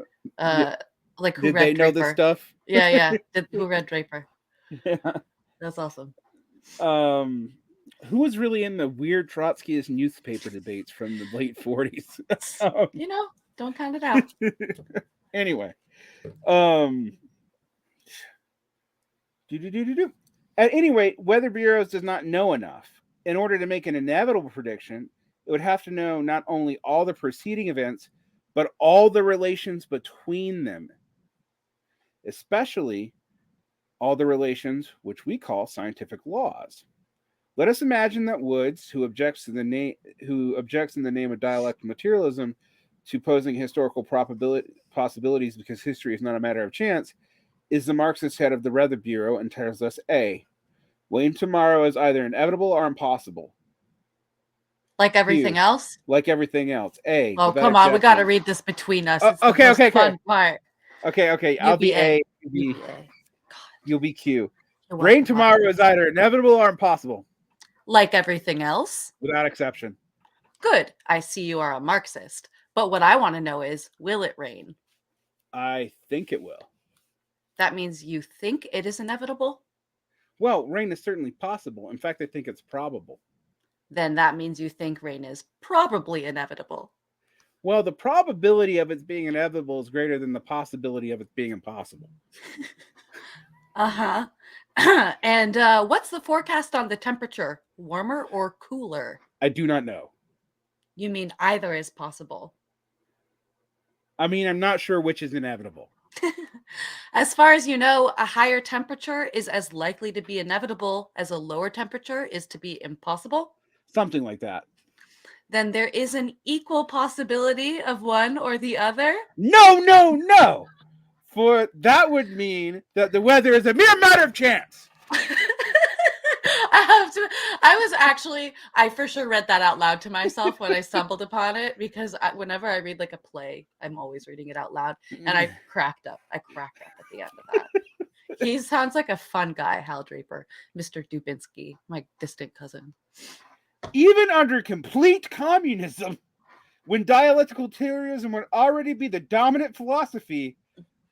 like who did read they Draper? Know this stuff? Yeah. Who read Draper? Yeah. That's awesome. Who was really in the weird Trotskyist newspaper debates from the late 40s? Don't count it out. Anyway, at any rate, Weather Bureaus does not know enough. In order to make an inevitable prediction, it would have to know not only all the preceding events, but all the relations between them, especially all the relations which we call scientific laws. Let us imagine that Woods, who objects in the name of dialectical materialism to posing historical possibilities because history is not a matter of chance, is the Marxist head of the Weather Bureau and tells us A. Wayne tomorrow is either inevitable or impossible. Like everything else? Like everything else. A. Oh, come on. We got to read this between us. It's okay, the most fun part. Okay. I'll be A. You'll be Q. Wayne tomorrow is either inevitable or impossible. Like everything else? Without exception. Good. I see you are a Marxist. But what I want to know is, will it rain? I think it will. That means you think it is inevitable? Well, rain is certainly possible. In fact, I think it's probable. Then that means you think rain is probably inevitable. Well, the probability of it being inevitable is greater than the possibility of it being impossible. Uh-huh. And what's the forecast on the temperature? Warmer or cooler? I do not know. You mean either is possible? I mean, I'm not sure which is inevitable. As far as you know, a higher temperature is as likely to be inevitable as a lower temperature is to be impossible? Something like that. Then there is an equal possibility of one or the other? No! For that would mean that the weather is a mere matter of chance. I for sure read that out loud to myself when I stumbled upon it, because whenever I read like a play, I'm always reading it out loud, and I cracked up at the end of that. He sounds like a fun guy, Hal Draper, Mr. Dubinsky, my distant cousin. Even under complete communism, when dialectical materialism would already be the dominant philosophy,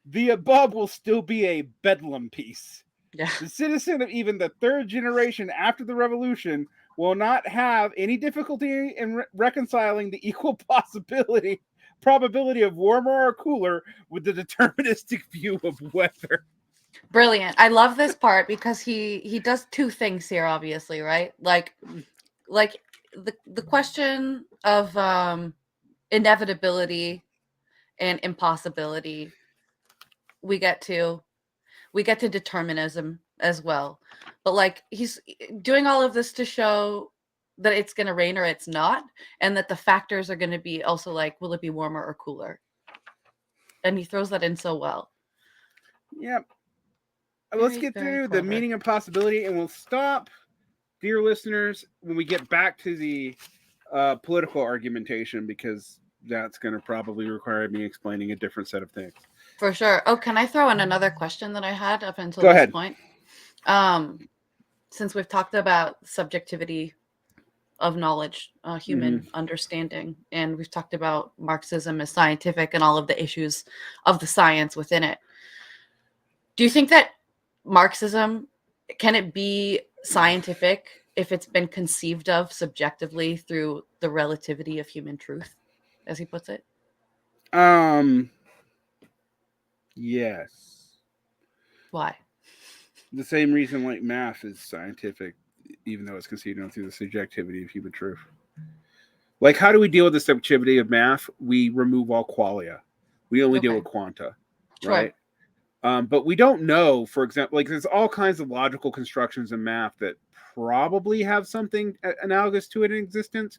the above will still be a bedlam piece. Yeah. The citizen of even the third generation after the revolution will not have any difficulty in reconciling the equal probability of warmer or cooler with the deterministic view of weather. Brilliant. I love this part because he does two things here, obviously, right? Like the question of inevitability and impossibility, we get to determinism as well. But like he's doing all of this to show that it's going to rain or it's not, and that the factors are going to be also like, will it be warmer or cooler? And he throws that in so well. Yep. Let's get through the meaning of possibility, and we'll stop, dear listeners, when we get back to the political argumentation, because that's going to probably require me explaining a different set of things. For sure. Oh, can I throw in another question that I had up until Go this ahead. point? Since we've talked about subjectivity of knowledge, human understanding, and we've talked about Marxism as scientific and all of the issues of the science within it, do you think that Marxism, can it be scientific if it's been conceived of subjectively through the relativity of human truth, as he puts it? Yes. Why? The same reason like math is scientific even though it's conceded through the subjectivity of human truth. Like, how do we deal with the subjectivity of math? We remove all qualia. We only deal with quanta, right? But we don't know, for example, like there's all kinds of logical constructions in math that probably have something analogous to it in existence,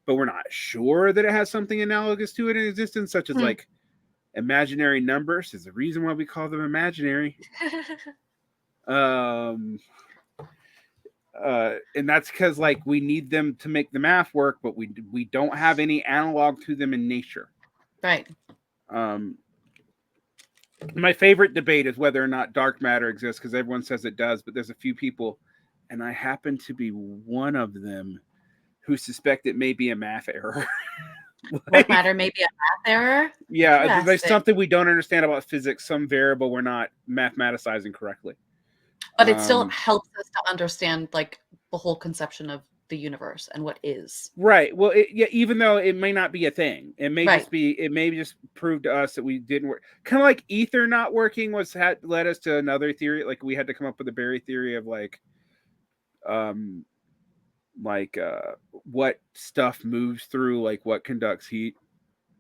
but we're not sure that it has something analogous to it in existence, such as like imaginary numbers. Is the reason why we call them imaginary. And that's because like we need them to make the math work, but we don't have any analog to them in nature. Right. My favorite debate is whether or not dark matter exists, because everyone says it does, but there's a few people, and I happen to be one of them, who suspect it may be a math error. Dark matter may be a math error? Yeah, there's something we don't understand about physics, some variable we're not mathematicizing correctly. But it still helps us to understand like the whole conception of the universe and what is. Right. Well, even though it may not be a thing, it may just prove to us that we didn't work. Kind of like ether not working led us to another theory. Like we had to come up with a Berry theory of what stuff moves through, like what conducts heat.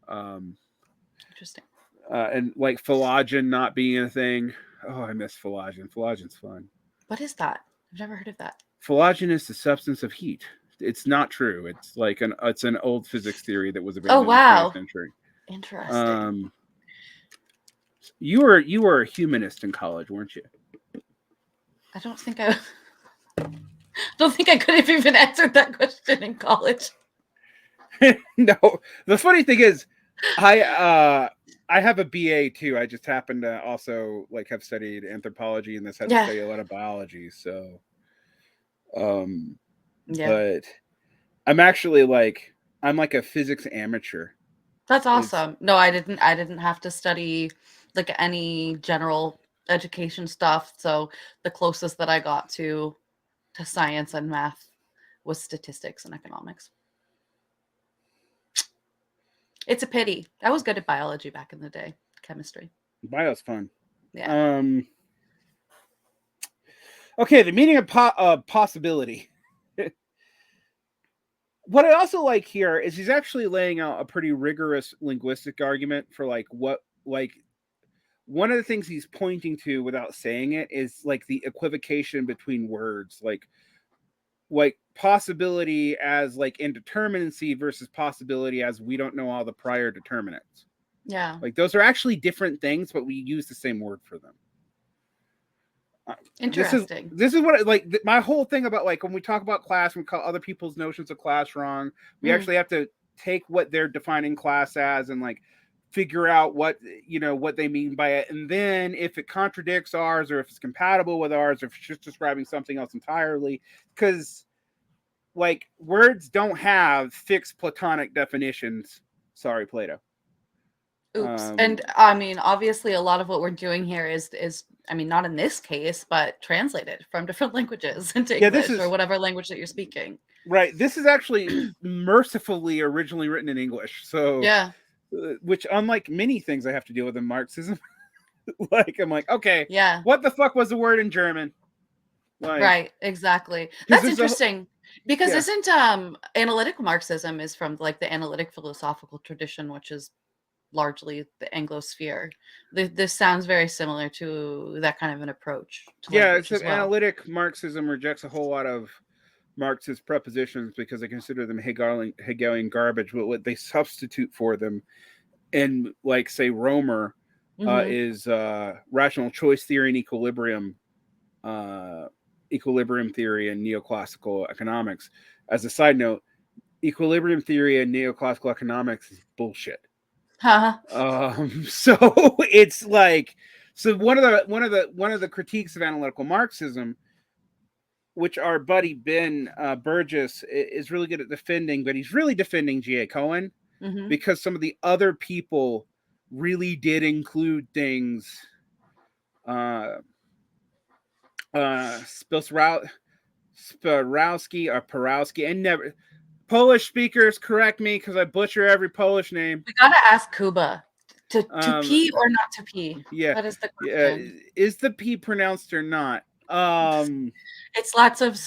Interesting. And like phlogiston not being a thing. Oh, I miss phlogiston. Phlogiston's fun. What is that? I've never heard of that. Phlogiston is the substance of heat. It's not true. It's like it's an old physics theory that was abandoned in the 20th century. Interesting. You were a humanist in college, weren't you? I don't think I could have even answered that question in college. No. The funny thing is, I have a BA too. I just happen to also like have studied anthropology and this had to study a lot of biology. So, but I'm actually I'm like a physics amateur. That's awesome. No, I didn't have to study like any general education stuff. So the closest that I got to science and math was statistics and economics. It's a pity. I was good at biology back in the day. Chemistry. Bio's fun. Yeah. Okay, the meaning of possibility. What I also like here is he's actually laying out a pretty rigorous linguistic argument for one of the things he's pointing to without saying it is like the equivocation between words, like possibility as like indeterminacy versus possibility as we don't know all the prior determinants. Yeah. Like those are actually different things, but we use the same word for them. Interesting. This is what my whole thing about like when we talk about class, we call other people's notions of class wrong. We actually have to take what they're defining class as and like figure out what they mean by it, and then if it contradicts ours or if it's compatible with ours or if it's just describing something else entirely, because like words don't have fixed Platonic definitions. Sorry, Plato. Oops. And I mean, obviously a lot of what we're doing here is I mean, not in this case, but translated from different languages into English or whatever language that you're speaking. Right. This is actually mercifully originally written in English. So yeah. Which, unlike many things I have to deal with in Marxism, I'm like, okay, yeah, what the fuck was the word in German? Right, exactly. That's interesting because isn't analytic Marxism is from like the analytic philosophical tradition, which is largely the Anglosphere. This sounds very similar to that kind of an approach. It's analytic Marxism rejects a whole lot of Marxist prepositions because they consider them Hegelian garbage, but what they substitute for them in, like, say, Romer is rational choice theory and equilibrium theory and neoclassical economics. As a side note, equilibrium theory and neoclassical economics is bullshit. So it's like, so one of the critiques of analytical Marxism, which our buddy Ben Burgess is really good at defending, but he's really defending G.A. Cohen because some of the other people really did include things. Sporowski, and never. Polish speakers, correct me because I butcher every Polish name. We gotta ask Kuba to pee or not to pee. Yeah, that is the question. Is the P pronounced or not? It's lots of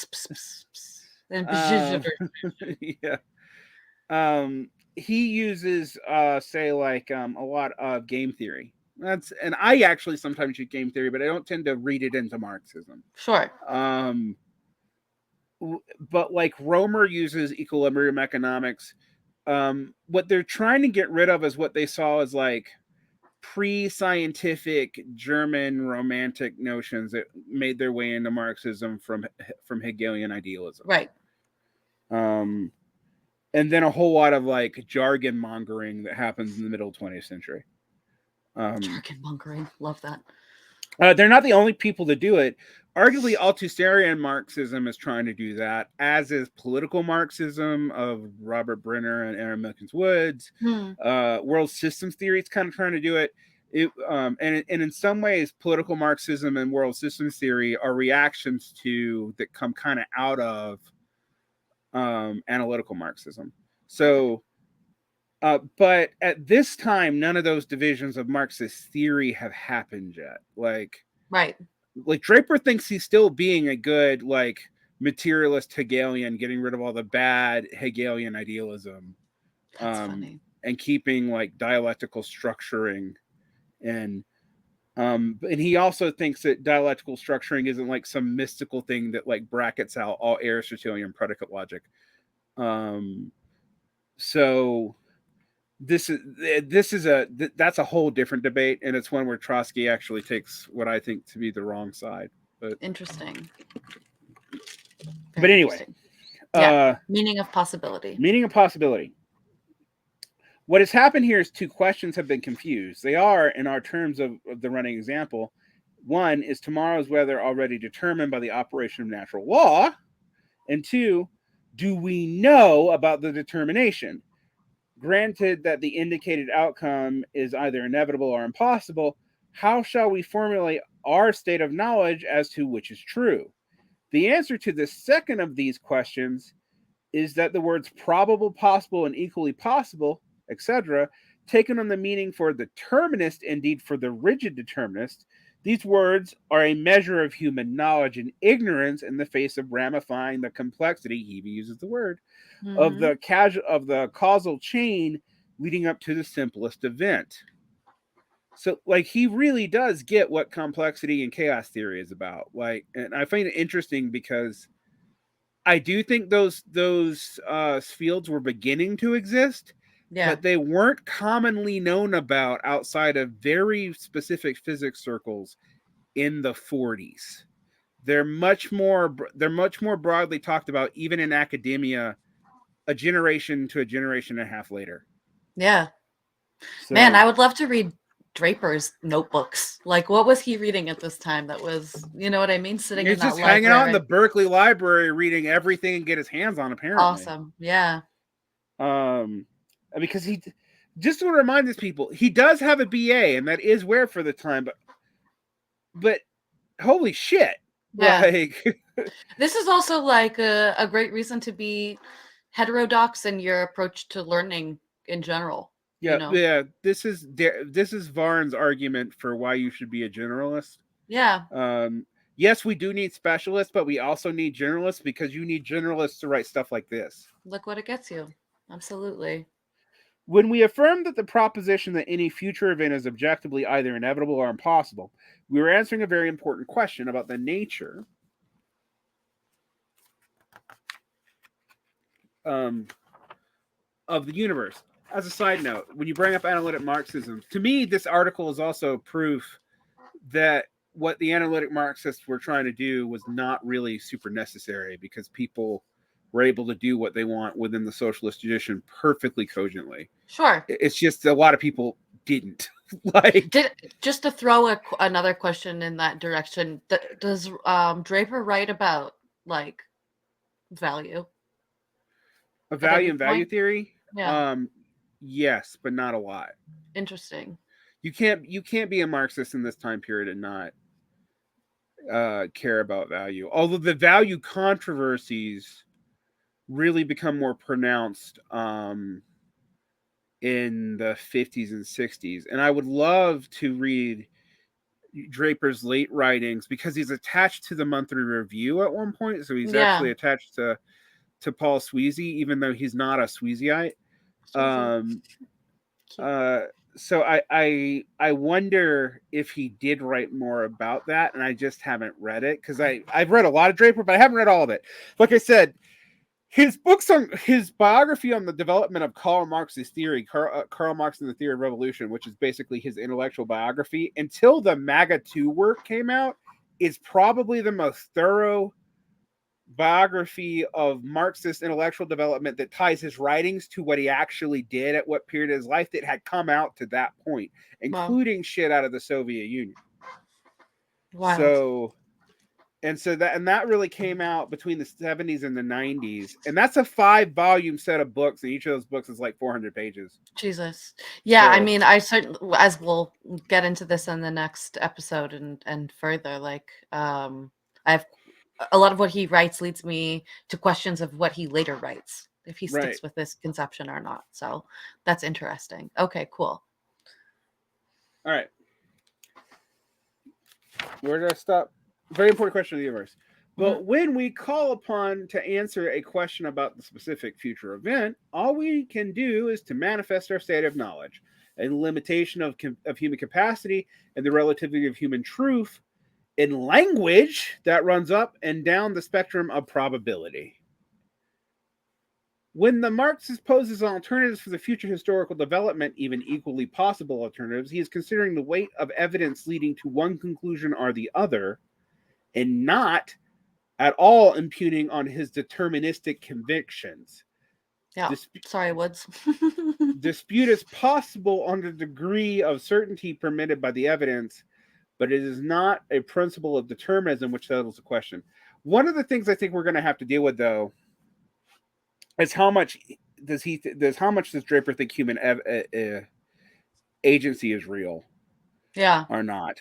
and yeah. He uses say like a lot of game theory. And I actually sometimes use game theory, but I don't tend to read it into Marxism. Sure. But like Romer uses equilibrium economics. What they're trying to get rid of is what they saw as like pre-scientific German romantic notions that made their way into Marxism from Hegelian idealism. Right. And then a whole lot of like jargon mongering that happens in the middle 20th century. Jargon mongering, love that. They're not the only people to do it. Arguably, Althusserian Marxism is trying to do that, as is political Marxism of Robert Brenner and Aaron Milkins Woods. World systems theory is kind of trying to do it. And in some ways, political Marxism and world systems theory are reactions to that come kind of out of analytical Marxism. So, but at this time, none of those divisions of Marxist theory have happened yet. Like Draper thinks he's still being a good like materialist Hegelian, getting rid of all the bad Hegelian idealism, funny. and keeping like dialectical structuring, and he also thinks that dialectical structuring isn't like some mystical thing that like brackets out all Aristotelian predicate logic. So that's a whole different debate, and it's one where Trotsky actually takes what I think to be the wrong side. But interesting. But anyway, meaning of possibility. Meaning of possibility. What has happened here is two questions have been confused. They are, in our terms of the running example, one, is tomorrow's weather already determined by the operation of natural law? And two, do we know about the determination? Granted that the indicated outcome is either inevitable or impossible, how shall we formulate our state of knowledge as to which is true? The answer to the second of these questions is that the words probable, possible, and equally possible, etc., taken on the meaning for the determinist, indeed for the rigid determinist, these words are a measure of human knowledge and ignorance in the face of ramifying the complexity, he even uses the word, of the causal chain leading up to the simplest event. So, like, he really does get what complexity and chaos theory is about. Like, and I find it interesting because I do think those fields were beginning to exist, but they weren't commonly known about outside of very specific physics circles in the 40s. They're much more broadly talked about, even in academia, a generation to a generation and a half later. Yeah. So, man, I would love to read Draper's notebooks. Like, what was he reading at this time? That was, you know what I mean? Sitting in that library. He's just hanging out in the Berkeley Library, reading everything and get his hands on. Apparently, awesome. Yeah. Because he, just to remind these people, he does have a BA, and that is rare for the time. But holy shit! Yeah. Like, this is also like a great reason to be heterodox in your approach to learning in general. Yeah, you know? Yeah. This is Varn's argument for why you should be a generalist. Yeah. Yes, we do need specialists, but we also need generalists, because you need generalists to write stuff like this. Look what it gets you. Absolutely. When we affirm that the proposition that any future event is objectively either inevitable or impossible, we were answering a very important question about the nature of the universe. As a side note, when you bring up analytic Marxism, to me, this article is also proof that what the analytic Marxists were trying to do was not really super necessary, because people were able to do what they want within the socialist tradition perfectly cogently. Sure. It's just a lot of people didn't. Just to throw another question in that direction, does Draper write about like value? A value and value theory? Yeah. Yes, but not a lot. Interesting. You can't be a Marxist in this time period and not care about value. Although the value controversies really become more pronounced in the 50s and 60s. And I would love to read Draper's late writings, because he's attached to the monthly review at one point, so he's Yeah. actually attached to Paul Sweezy, even though he's not a Sweezyite. So I wonder if he did write more about that, and I just haven't read it, because I've read a lot of Draper, but I haven't read all of it. Like I said, his biography on the development of Karl Marx's theory, Karl Marx and the Theory of Revolution, which is basically his intellectual biography, until the MAGA 2 work came out, is probably the most thorough biography of Marxist intellectual development that ties his writings to what he actually did at what period of his life that had come out to that point, including shit out of the Soviet Union. Wild. So that really came out between the 70s and the 90s, and that's a 5-volume set of books, and each of those books is like 400 pages. Jesus. Yeah, I mean, I certainly, as we'll get into this in the next episode and further, like, I have a lot of what he writes leads me to questions of what he later writes, if he sticks with this conception or not. So that's interesting. Okay, cool. All right. Where did I stop? Very important question of the universe. But when we call upon to answer a question about the specific future event, all we can do is to manifest our state of knowledge, a limitation of human capacity, and the relativity of human truth in language that runs up and down the spectrum of probability. When the Marxist poses alternatives for the future historical development, even equally possible alternatives, he is considering the weight of evidence leading to one conclusion or the other, and not at all impugning on his deterministic convictions. Yeah. Sorry, Woods. Dispute is possible on the degree of certainty permitted by the evidence, but it is not a principle of determinism which settles the question. One of the things I think we're going to have to deal with, though, is how much does Draper think human agency is real? Yeah. Or not?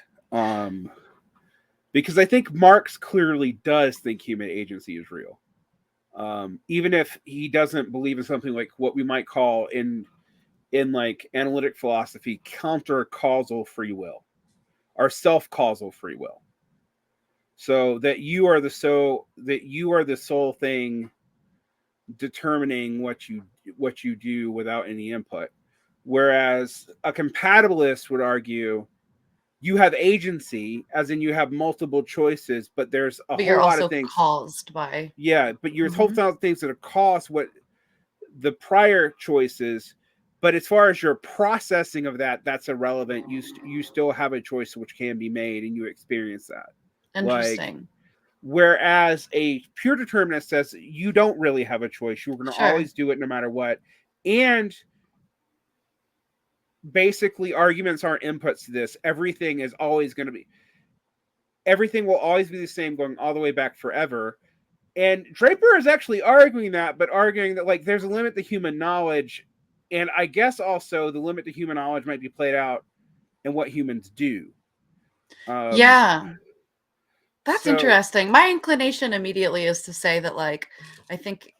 Because I think Marx clearly does think human agency is real. Even if he doesn't believe in something like what we might call in like analytic philosophy counter-causal free will, or self-causal free will. So that you are the sole thing determining what you do without any input. Whereas a compatibilist would argue you have agency, as in you have multiple choices, but there's a whole lot of things caused by. Yeah, but there's whole lot of things that are caused what the prior choices. But as far as your processing of that, that's irrelevant. You still have a choice which can be made, and you experience that. Interesting. Whereas a pure determinist says you don't really have a choice. You're going to always do it no matter what. And basically, arguments aren't inputs to this. Everything will always be the same, going all the way back forever. And Draper is actually arguing that, but arguing that like there's a limit to human knowledge. And I guess also the limit to human knowledge might be played out in what humans do. Yeah. That's interesting. My inclination immediately is to say that, like, I think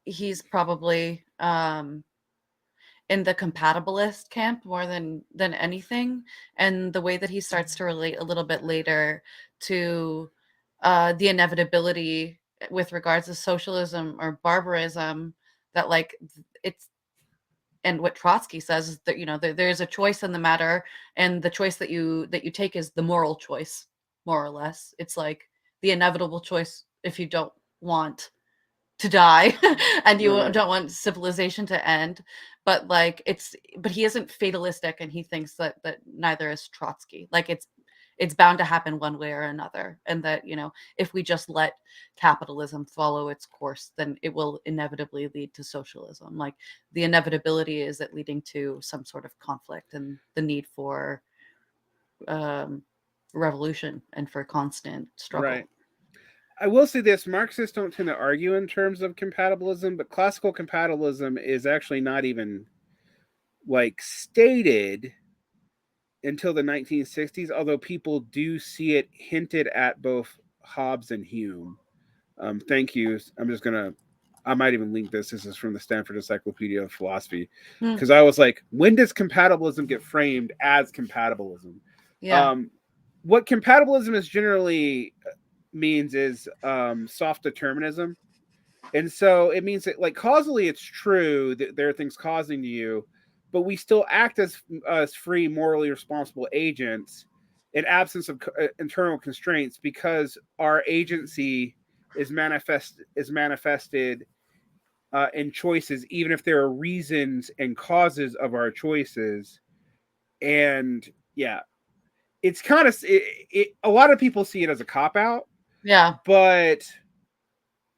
he's probably in the compatibilist camp more than anything. And the way that he starts to relate a little bit later to the inevitability with regards to socialism or barbarism, that like it's, and what Trotsky says is that, you know, there's a choice in the matter, and the choice that you take is the moral choice, more or less. It's like the inevitable choice if you don't want to die and you don't want civilization to end. But like but he isn't fatalistic, and he thinks that neither is Trotsky. Like it's bound to happen one way or another, and that, you know, if we just let capitalism follow its course, then it will inevitably lead to socialism. Like the inevitability is it leading to some sort of conflict and the need for revolution and for constant struggle. Right. I will say this: Marxists don't tend to argue in terms of compatibilism, but classical compatibilism is actually not even like stated until the 1960s, although people do see it hinted at both Hobbes and Hume. Thank you. I might even link this. This is from the Stanford Encyclopedia of Philosophy. Because I was like, when does compatibilism get framed as compatibilism? Yeah. what compatibilism is generally means is soft determinism. And so it means that, like, causally, it's true that there are things causing you, but we still act as free, morally responsible agents in absence of internal constraints, because our agency is manifested in choices, even if there are reasons and causes of our choices. And yeah, it's kind of a lot of people see it as a cop out. Yeah. But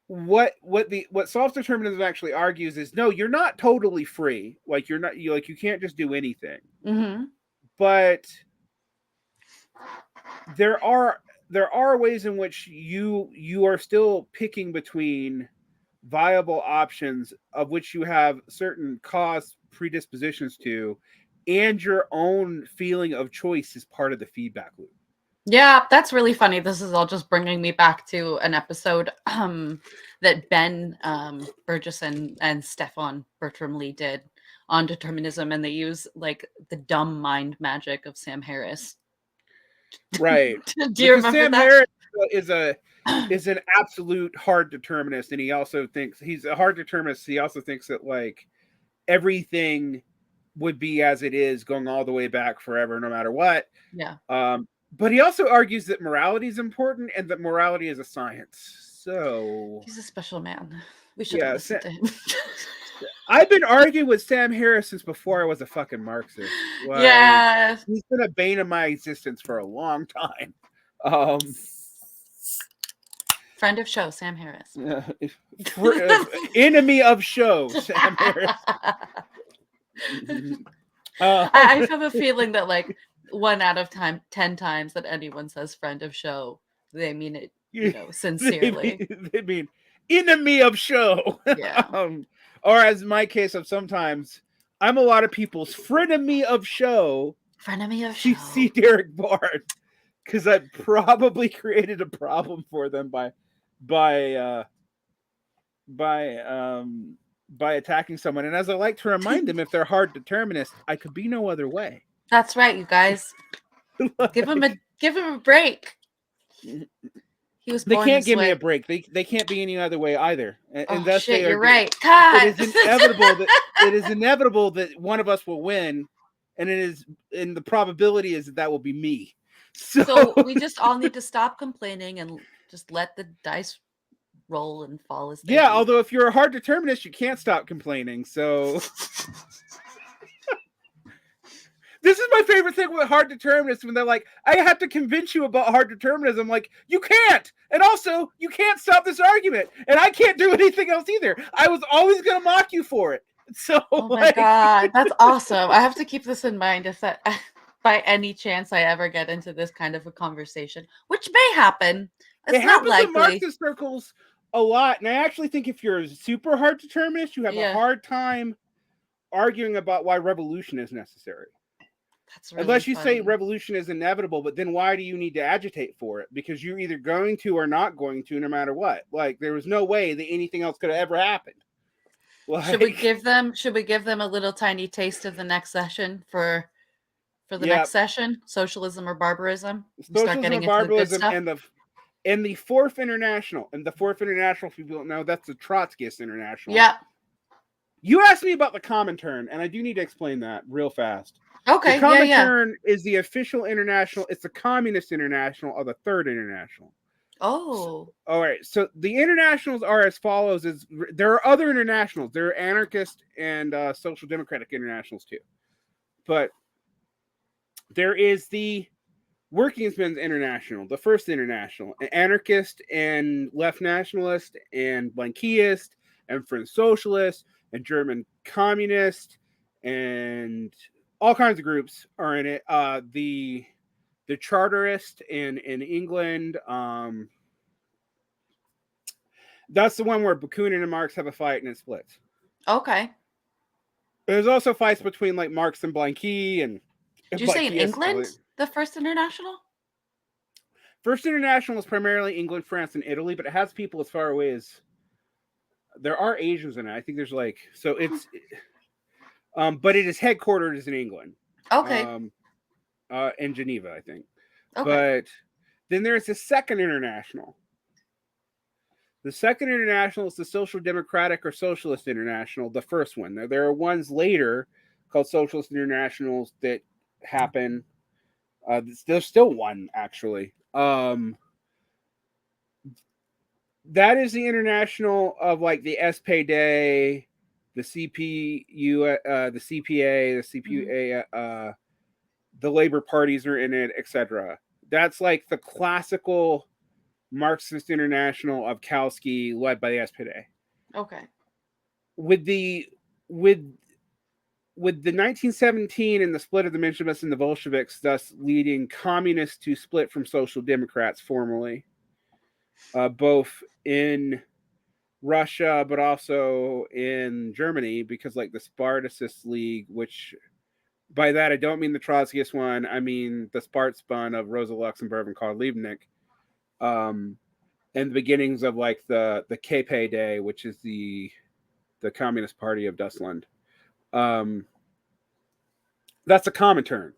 what self-determinism actually argues is, no, you're not totally free. Like, you can't just do anything. Mm-hmm. But there are ways in which you are still picking between viable options, of which you have certain cause predispositions to, and your own feeling of choice is part of the feedback loop. Yeah, that's really funny. This is all just bringing me back to an episode that Ben Burgess and Stefan Bertram Lee did on determinism, and they use like the dumb mind magic of Sam Harris. Right. Do you Because remember Sam that? Harris is an absolute hard determinist, and he also thinks he's a hard determinist. He also thinks that, like, everything would be as it is, going all the way back forever, no matter what. Yeah. But he also argues that morality is important, and that morality is a science. So He's a special man. We should have listened to him. I've been arguing with Sam Harris since before I was a fucking Marxist. Like, yeah. He's been a bane of my existence for a long time. Friend of show, Sam Harris. Enemy of show, Sam Harris. I have a feeling that, like, 1 out of 10 times that anyone says friend of show, they mean it, sincerely. They mean enemy of show. Yeah. Or as in my case of sometimes, I'm a lot of people's frenemy of show. Frenemy of show. See Derick Varn, because I probably created a problem for them by attacking someone. And as I like to remind them, if they're hard determinists, I could be no other way. That's right, you guys. Give him a break. He was born They can't give way. me a break. They can't be any other way either. And thus shit, they are, you're right. God. It is inevitable that one of us will win, and the probability is that will be me. So we just all need to stop complaining and just let the dice roll and fall as they do. Although if you're a hard determinist, you can't stop complaining. So this is my favorite thing with hard determinists, when they're like, I have to convince you about hard determinism. Like, you can't. And also, you can't stop this argument. And I can't do anything else either. I was always going to mock you for it. So, oh my God, that's awesome. I have to keep this in mind if that by any chance I ever get into this kind of a conversation, which may happen. It's it not happens likely. in Marxist circles a lot. And I actually think if you're a super hard determinist, you have a hard time arguing about why revolution is necessary. That's really unless you say revolution is inevitable, but then why do you need to agitate for it? Because you're either going to or not going to, no matter what. Like, there was no way that anything else could have ever happened. Like, should we give them a little tiny taste of the next session for the next session? Socialism or barbarism? Socialism or barbarism, and the Fourth International. And the Fourth International, if you don't know, that's the Trotskyist International. Yeah. You asked me about the Comintern, and I do need to explain that real fast. Okay. The Comintern is the official international. It's the Communist International of the Third International. Oh. All right. So the internationals are as follows: there are other internationals. There are anarchist and social democratic internationals too. But there is the Workingmen's International, the First International, an anarchist and left nationalist and Blanquist and French socialist and German communist and all kinds of groups are in it. The Charterist in England. That's the one where Bakunin and Marx have a fight and it splits. Okay. There's also fights between like Marx and Blanqui and. Did you say in England? The First International? First International is primarily England, France, and Italy, but it has people as far away as. There are Asians in it. I think there's like so it's. But it is headquartered in England. Okay. In Geneva, I think. Okay. But then there's the Second International. The Second International is the Social Democratic or Socialist International, the first one. Now, there are ones later called Socialist Internationals that happen. There's still one, actually. That is the international of like the SPD, the CPU, the CPA, the CPA, the Labor parties are in it, etc. That's like the classical Marxist international of Kautsky, led by the SPD. Okay. With the with the 1917 and the split of the Mensheviks and the Bolsheviks, thus leading communists to split from Social Democrats formally, both in Russia, but also in Germany, because like the Spartacist League, which by that I don't mean the Trotskyist one, I mean the Spartspun of Rosa Luxemburg and Karl Liebknecht, and the beginnings of like the KPD, which is the Communist Party of Deutschland. That's a Comintern.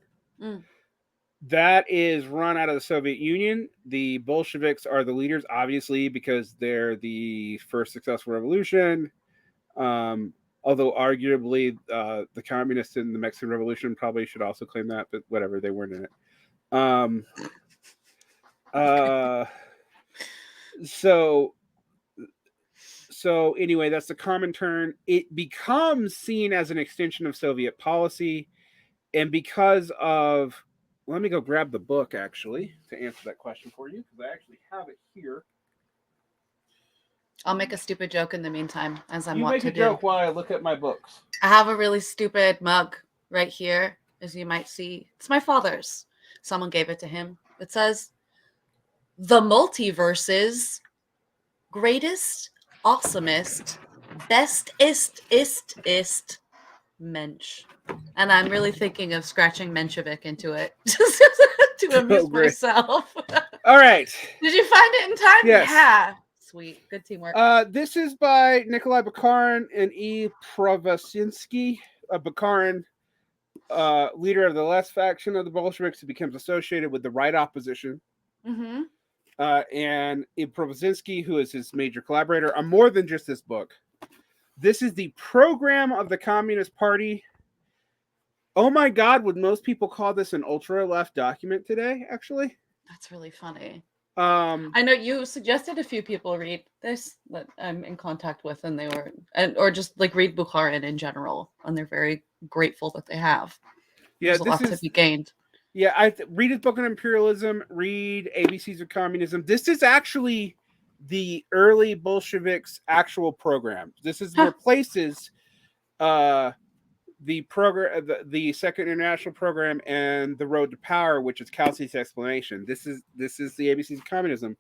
That is run out of the Soviet Union. The Bolsheviks are the leaders, obviously, because they're the first successful revolution. Although arguably the communists in the Mexican Revolution probably should also claim that, but whatever, they weren't in it. So anyway, that's the Comintern. It becomes seen as an extension of Soviet policy, and because of, let me go grab the book actually to answer that question for you, because I actually have it here. I'll make a stupid joke in the meantime, as I'm you wont to make do. a joke while I look at my books. I have a really stupid mug right here, as you might see. It's my father's. Someone gave it to him. It says, "The multiverse's greatest, awesomest, bestest mensch." And I'm really thinking of scratching Menshevik into it to amuse myself. All right. Did you find it in time? Yes. Yeah. Sweet. Good teamwork. This is by Nikolai Bukharin and E. Provasinski. Bukharin, leader of the left faction of the Bolsheviks, who becomes associated with the right opposition. Mm-hmm. And E. Provasinski, who is his major collaborator on more than just this book. This is the program of the Communist Party. Oh my God, would most people call this an ultra-left document today, actually? That's really funny. I know you suggested a few people read this that I'm in contact with, and they were, or just like read Bukharin in general, and they're very grateful that they have. Yeah, there's a lot to be gained. Yeah, read his book on imperialism, read ABCs of Communism. This is actually the early Bolsheviks' actual program. This is replaces the program, the Second International Program, and the Road to Power, which is Kautsky's explanation. This is the ABCs of Communism.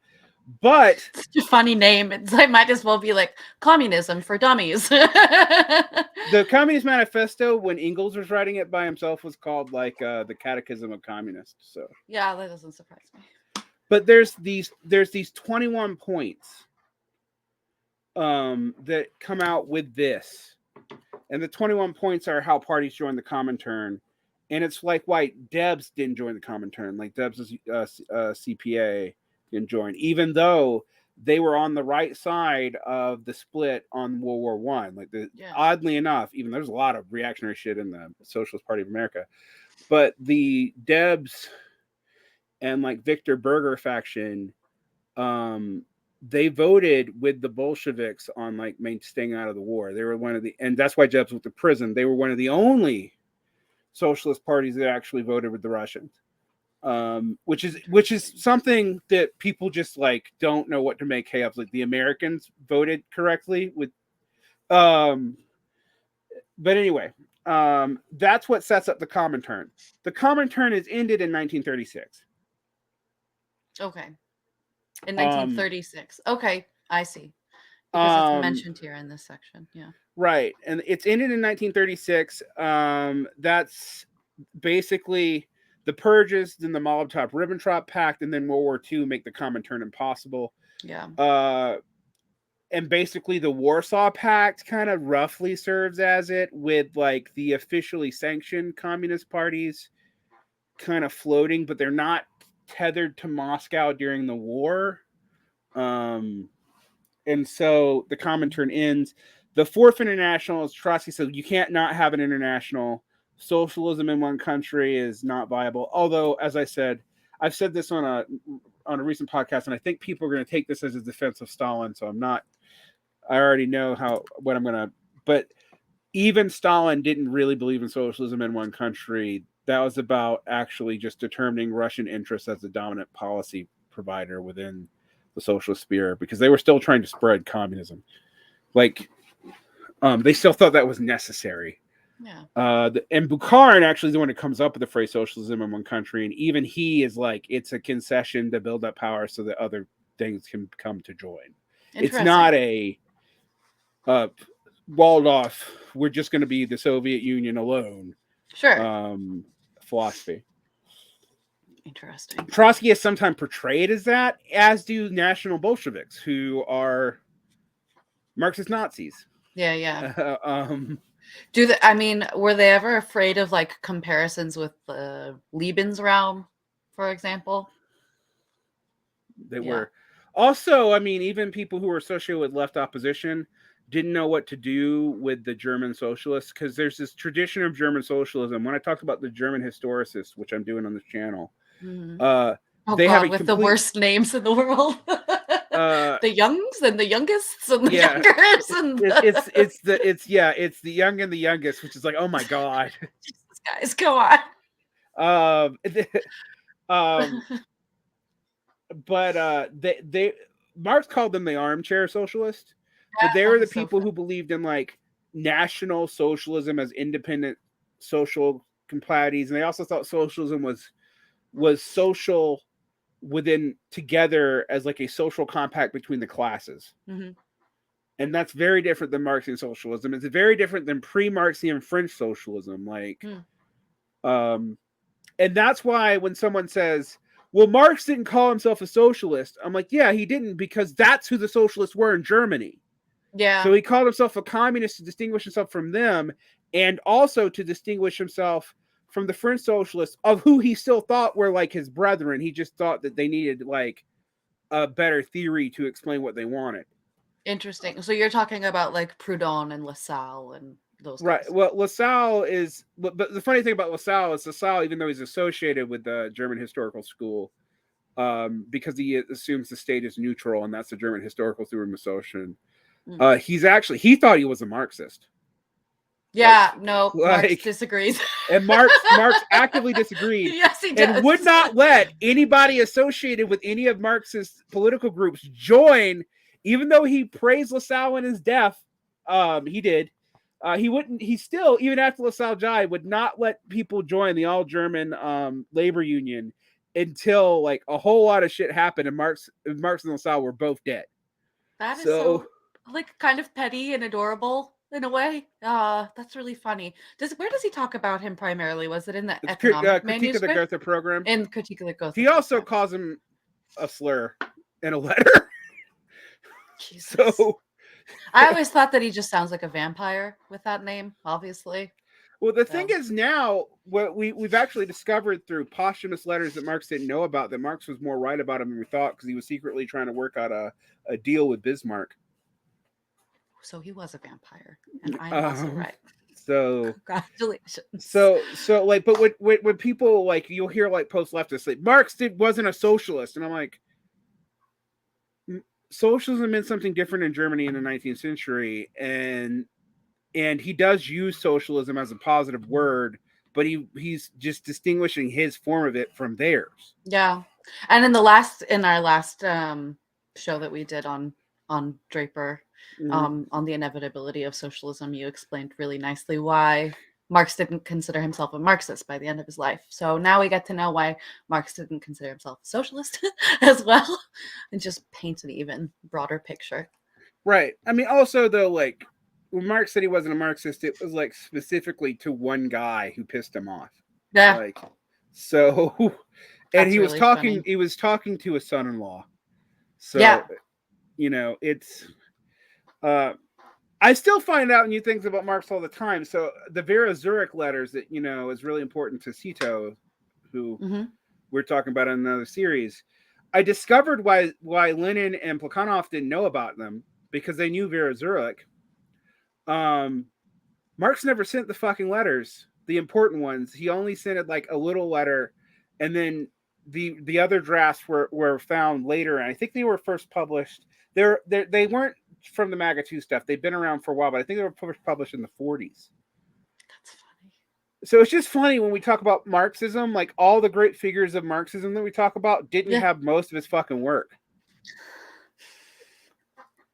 But it's a funny name. It's like, might as well be like Communism for Dummies. The Communist Manifesto, when Engels was writing it by himself, was called like the Catechism of Communists. So yeah, that doesn't surprise me. But there's these 21 points that come out with this, and the 21 points are how parties join the Comintern, and it's like why Debs didn't join the Comintern, like Debs' CPA didn't join, even though they were on the right side of the split on World War One. Like oddly enough, even there's a lot of reactionary shit in the Socialist Party of America, but the Debs and like Victor Berger faction, they voted with the Bolsheviks on like staying out of the war. They were one of the, and that's why Debs went to prison. They were one of the only socialist parties that actually voted with the Russians, which is something that people just like don't know what to make hay of. Like the Americans voted correctly with, but anyway, that's what sets up the Comintern. The Comintern is ended in 1936. Okay. In 1936. Okay, I see. Because it's mentioned here in this section. Yeah. Right. And it's ended in 1936. That's basically the purges, then the Molotov-Ribbentrop Pact, and then World War II make the Comintern impossible. Yeah. And basically the Warsaw Pact kind of roughly serves as it, with like the officially sanctioned communist parties kind of floating, but they're not tethered to Moscow during the war. And so the Comintern ends. The Fourth International is Trotsky said you can't not have an international. Socialism in one country is not viable. Although, as I said, I've said this on a recent podcast, and I think people are going to take this as a defense of Stalin. So I'm not. I already know what I'm going to. But even Stalin didn't really believe in socialism in one country. That was about actually just determining Russian interests as the dominant policy provider within the socialist sphere, because they were still trying to spread communism. Like, they still thought that was necessary. Yeah. And Bukharin actually is the one that comes up with the phrase socialism in one country, and even he is like, it's a concession to build up power so that other things can come to join. It's not a walled off, we're just going to be the Soviet Union alone. Sure. Philosophy. Interesting. Trotsky is sometimes portrayed as that, as do National Bolsheviks, who are Marxist Nazis. Yeah. Were they ever afraid of like comparisons with the Lebensraum, for example? They were. Also, even people who were associated with left opposition didn't know what to do with the German socialists, because there's this tradition of German socialism. When I talk about the German historicists, which I'm doing on this channel, they have with the worst names in the world. The youngs and the youngest and the youngers, and it's the young and the youngest, which is like, oh my god, Jesus, guys, come on. But they Marx called them the armchair socialist, but they were the people who believed in like national socialism as independent social complexities, and they also thought socialism was social within together as like a social compact between the classes. Mm-hmm. And that's very different than Marxian socialism. It's very different than pre-Marxian French socialism. And that's why when someone says, well, Marx didn't call himself a socialist, I'm like, yeah, he didn't, because that's who the socialists were in Germany. Yeah. So he called himself a communist to distinguish himself from them, and also to distinguish himself from the French socialists, of who he still thought were like his brethren. He just thought that they needed like a better theory to explain what they wanted. Interesting. So you're talking about like Proudhon and Lassalle and those guys. Right. Well, Lassalle is, but the funny thing about Lassalle is Lassalle, even though he's associated with the German historical school, because he assumes the state is neutral, and that's the German historical theory of association. He thought he was a Marxist. Yeah, Marx disagrees. And Marx actively disagreed. Yes, he does. And would not let anybody associated with any of Marx's political groups join, even though he praised Lassalle in his death. He did. He still, even after Lassalle died, would not let people join the All-German labor union until like a whole lot of shit happened, and Marx and Lassalle were both dead. That is so like kind of petty and adorable in a way. That's really funny. Where does he talk about him primarily? Was it in the economic Critique of the Goethe program? In Critique of the Goethe. He also calls him a slur in a letter. Jesus. So I always thought that he just sounds like a vampire with that name, obviously. Well, the thing is now, what we've actually discovered through posthumous letters that Marx didn't know about, that Marx was more right about him than we thought, because he was secretly trying to work out a deal with Bismarck. So he was a vampire, and I'm also right. So congratulations. So like, but when people like, you'll hear like post leftists like Marx wasn't a socialist, and I'm like, socialism meant something different in Germany in the 19th century, and he does use socialism as a positive word, but he's just distinguishing his form of it from theirs. Yeah, and in our last show that we did on Draper. On the inevitability of socialism, you explained really nicely why Marx didn't consider himself a Marxist by the end of his life. So now we get to know why Marx didn't consider himself a socialist as well, and just paints an even broader picture. Right. Also though, like when Marx said he wasn't a Marxist, it was like specifically to one guy who pissed him off. Yeah. Like, so, and that's he was really talking. funny. He was talking to his son-in-law. So, yeah. It's. I still find out new things about Marx all the time. So the Vera Zurich letters that is really important to Cito, who we're talking about in another series. I discovered why Lenin and Plekhanov didn't know about them, because they knew Vera Zurich. Marx never sent the fucking letters, the important ones. He only sent it like a little letter, and then the other drafts were found later, and I think they were first published. They weren't from the MAGA 2 stuff. They've been around for a while, but I think they were first published in the 40s. That's funny. So it's just funny when we talk about Marxism, like all the great figures of Marxism that we talk about didn't have most of his fucking work.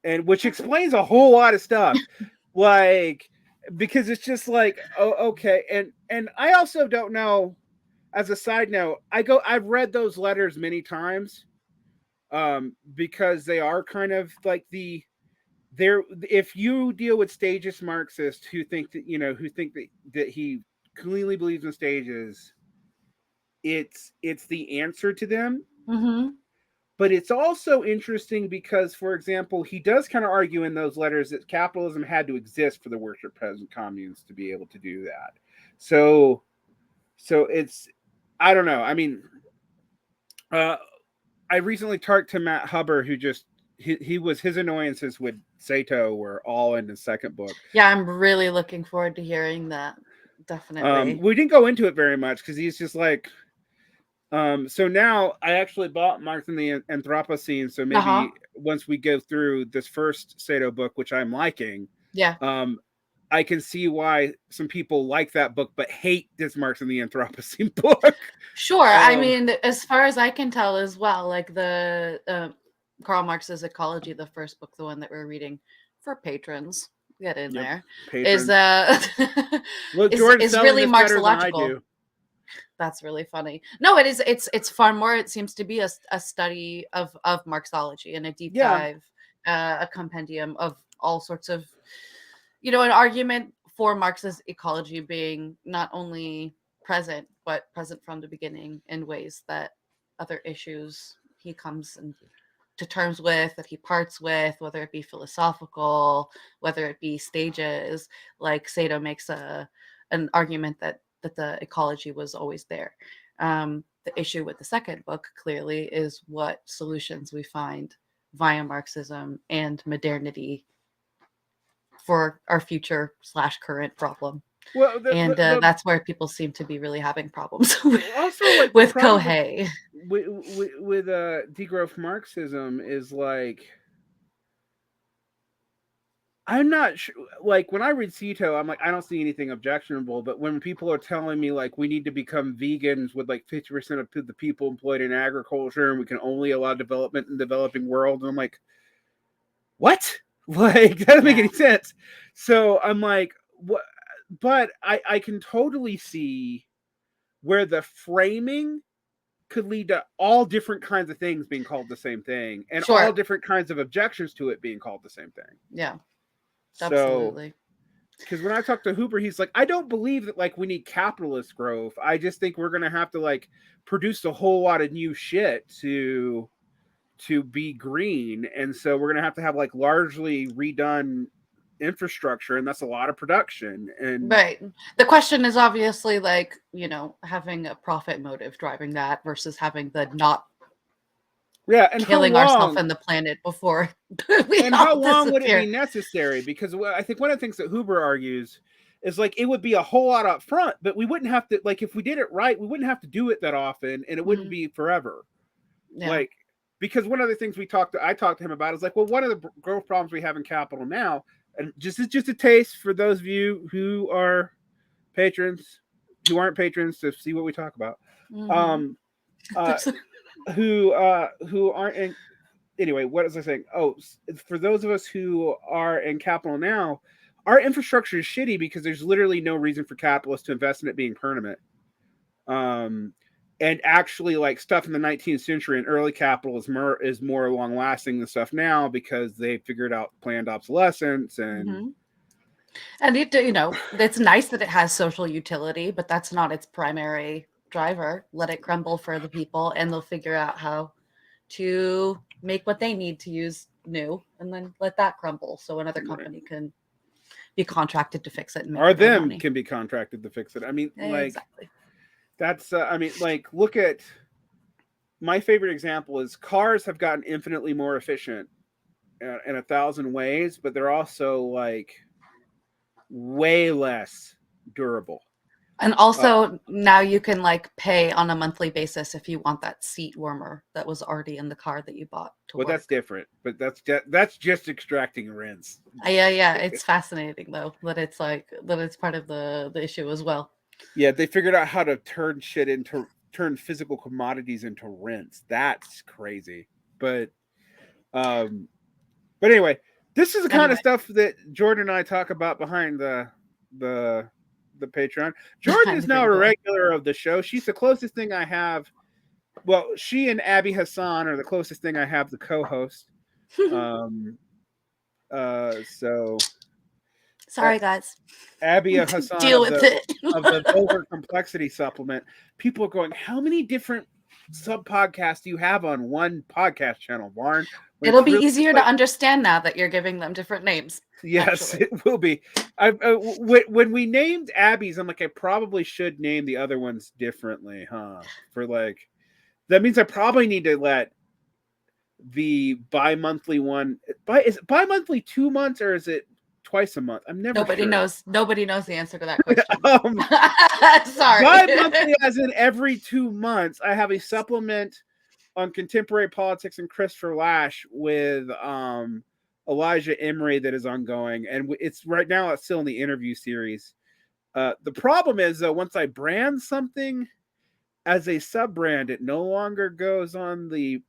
And which explains a whole lot of stuff. Like, because it's just like, oh, okay. And I also don't know, as a side note, I've read those letters many times, because they are kind of like if you deal with stagist Marxists who think that he clearly believes in stages, it's the answer to them. Mm-hmm. But it's also interesting because, for example, he does kind of argue in those letters that capitalism had to exist for the worship peasant communes to be able to do that. So it's, I don't know. I mean, I recently talked to Matt Huber, who just, his annoyances with Sato were all in his second book. Yeah, I'm really looking forward to hearing that. Definitely. We didn't go into it very much because he's just like, so now I actually bought Marx and the Anthropocene. So maybe once we go through this first Sato book, which I'm liking, I can see why some people like that book but hate this Marx and the Anthropocene book. Sure. I mean, as far as I can tell as well, like the Karl Marx's Ecology, the first book, the one that we're reading for patrons, get in there, patrons. Look, is really Marxological. That's really funny. No, it is. It's far more. It seems to be a study of Marxology and a deep dive, a compendium of all sorts of, an argument for Marx's ecology being not only present, but present from the beginning in ways that other issues he comes to terms with, that he parts with, whether it be philosophical, whether it be stages. Like Sato makes an argument that the ecology was always there. The issue with the second book clearly is what solutions we find via Marxism and modernity for our future / current problem. Well, that's where people seem to be really having problems with, also, like, with Kohei. With degrowth Marxism is like, I'm not sure. Like, when I read Sato, I'm like, I don't see anything objectionable. But when people are telling me like we need to become vegans with like 50% of the people employed in agriculture and we can only allow development in developing world, and I'm like, what? Like, that doesn't make any sense. So I'm like, what? But I can totally see where the framing could lead to all different kinds of things being called the same thing, and all different kinds of objections to it being called the same thing. Yeah, absolutely. Because when I talk to Huber, he's like, I don't believe that like we need capitalist growth. I just think we're gonna have to like produce a whole lot of new shit to be green, and so we're gonna have to have like largely redone infrastructure, and that's a lot of production. And right, the question is obviously like, having a profit motive driving that versus having the not and killing ourselves and the planet before and how long would it be necessary? Because I think one of the things that Huber argues is like it would be a whole lot up front, but we wouldn't have to, like, if we did it right, we wouldn't have to do it that often, and it wouldn't be forever. Like, because one of the things I talked to him about is like, well, one of the growth problems we have in capital now, and it's just a taste for those of you who are patrons, who aren't patrons, to see what we talk about, who aren't in. Anyway, what was I saying? Oh, for those of us who are in capital now, our infrastructure is shitty because there's literally no reason for capitalists to invest in it being permanent. And actually, like, stuff in the 19th century and early capital is more long lasting than stuff now because they figured out planned obsolescence and. And it's nice that it has social utility, but that's not its primary driver. Let it crumble for the people, and they'll figure out how to make what they need to use new, and then let that crumble so another company can be contracted to fix it. Or them money. Can be contracted to fix it. I mean, like, exactly. That's, I mean, like, look at my favorite example is cars have gotten infinitely more efficient in 1,000 ways, but they're also like way less durable. And also now you can like pay on a monthly basis if you want that seat warmer that was already in the car that you bought to Well, work. that's different. But that's just extracting rents. Yeah. It's fascinating though that it's like that it's part of the issue as well. Yeah, they figured out how to turn physical commodities into rents. That's crazy. But anyway, this is the kind of stuff that Jordan and I talk about behind the Patreon. Jordan is now a regular of the show. She's the closest thing I have. Well, she and Abby Hassan are the closest thing I have to co-host. So sorry guys. Abby Hassan deal with it. of the Over Complexity supplement. People are going, how many different sub podcasts do you have on one podcast channel, Varn? It'll be really easier to understand now that you're giving them different names. Yes, actually. It will be. When we named Abby's, I'm like, I probably should name the other ones differently, huh? For like, that means I probably need to let the bi-monthly one. Is it bi-monthly 2 months or is it twice a month? I'm never. Nobody sure. knows. Nobody knows the answer to that question. Sorry. Bi-monthly, as in every 2 months, I have a supplement on contemporary politics and Christopher Lash with Elijah Emery that is ongoing, and it's right now it's still in the interview series. The problem is though, once I brand something as a sub brand, it no longer goes on the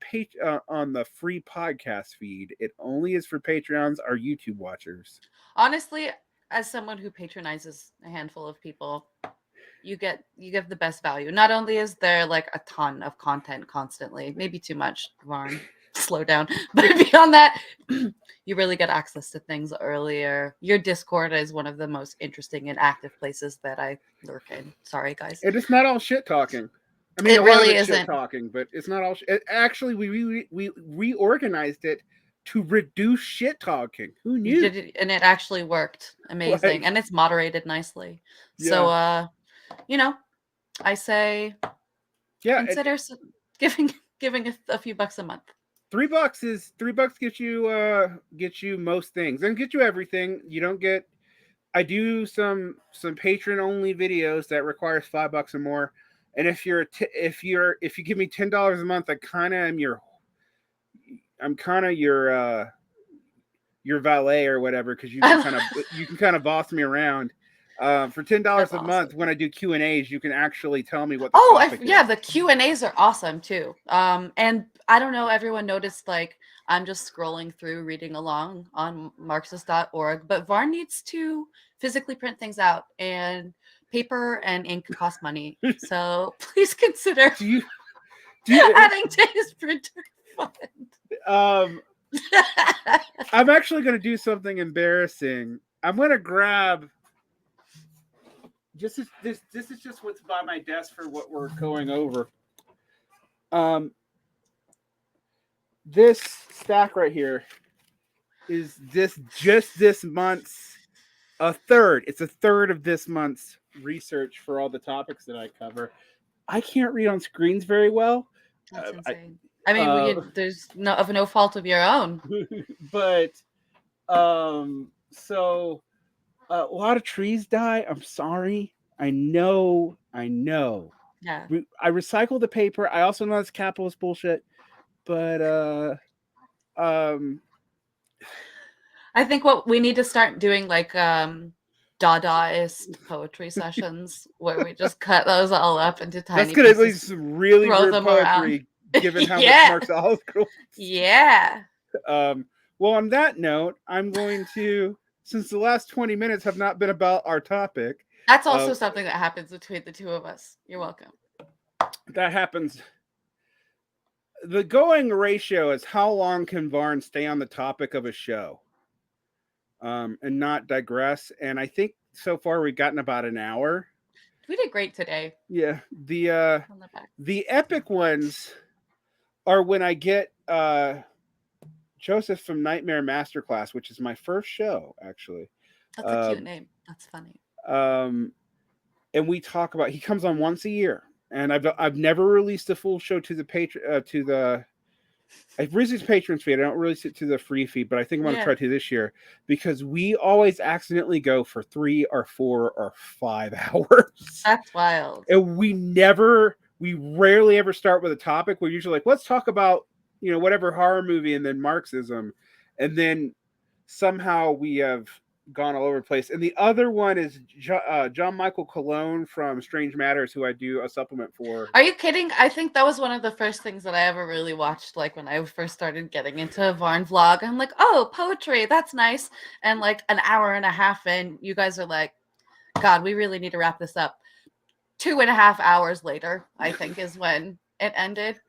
on the free podcast feed. It only is for Patreons or YouTube watchers. Honestly, as someone who patronizes a handful of people, you give the best value. Not only is there like a ton of content constantly, maybe too much, Varn, slow down, but beyond that, you really get access to things earlier. Your Discord is one of the most interesting and active places that I lurk in. Sorry, guys. It is not all shit talking. I mean, it really isn't shit talking, but it's not all. Actually, we reorganized it to reduce shit talking. Who knew? And it actually worked amazing, and it's moderated nicely. Yeah. So, I say, consider giving a few bucks a month. $3 gets you most things, and get you everything. You don't get. I do some patron only videos that requires $5 or more. And if you give me $10 a month, I'm kind of your valet or whatever, because you can kind of boss me around. For $10 a month, when I do Q&As, you can actually tell me what the topic is. The Q&As are awesome too. And I don't know, everyone noticed, like, I'm just scrolling through, reading along on Marxist.org, but Varn needs to physically print things out, and paper and ink cost money. So please consider adding to his printer fund. I'm actually going to do something embarrassing. I'm going to grab. This is just what's by my desk for what we're going over. This stack right here is this month's a third. It's a third of this month's research for all the topics that I cover. I can't read on screens very well. That's insane. I mean, there's no fault of your own. But so a lot of trees die. I'm sorry. I know. Yeah. I recycle the paper. I also know it's capitalist bullshit. But I think what we need to start doing, like Dadaist poetry sessions, where we just cut those all up into tiny pieces. That's good. At least some really good poetry, given how much Marx quotes. Yeah. Well, on that note, I'm going to, since the last 20 minutes have not been about our topic. That's also something that happens between the two of us. You're welcome. That happens. The going ratio is how long can Varn stay on the topic of a show, and not digress. And I think so far we've gotten about an hour. We did great today. Yeah. The epic ones are when I get Joseph from Nightmare Masterclass, which is my first show, actually. That's a cute name. That's funny. And we talk about, he comes on once a year, and I've never released the full show to the I've released the patrons feed. I don't release it to the free feed, but I think I'm going to try to this year because we always accidentally go for 3 or 4 or 5 hours. That's wild. And we rarely ever start with a topic. We're usually like, let's talk about, whatever horror movie and then Marxism. And then somehow we have gone all over the place. And the other one is John Michael Cologne from Strange Matters, who I do a supplement for. Are you kidding? I think that was one of the first things that I ever really watched, like when I first started getting into Varn vlog. I'm like, oh, poetry, that's nice. And like an hour and a half in, you guys are like, God, we really need to wrap this up. 2.5 hours later, I think, is when it ended.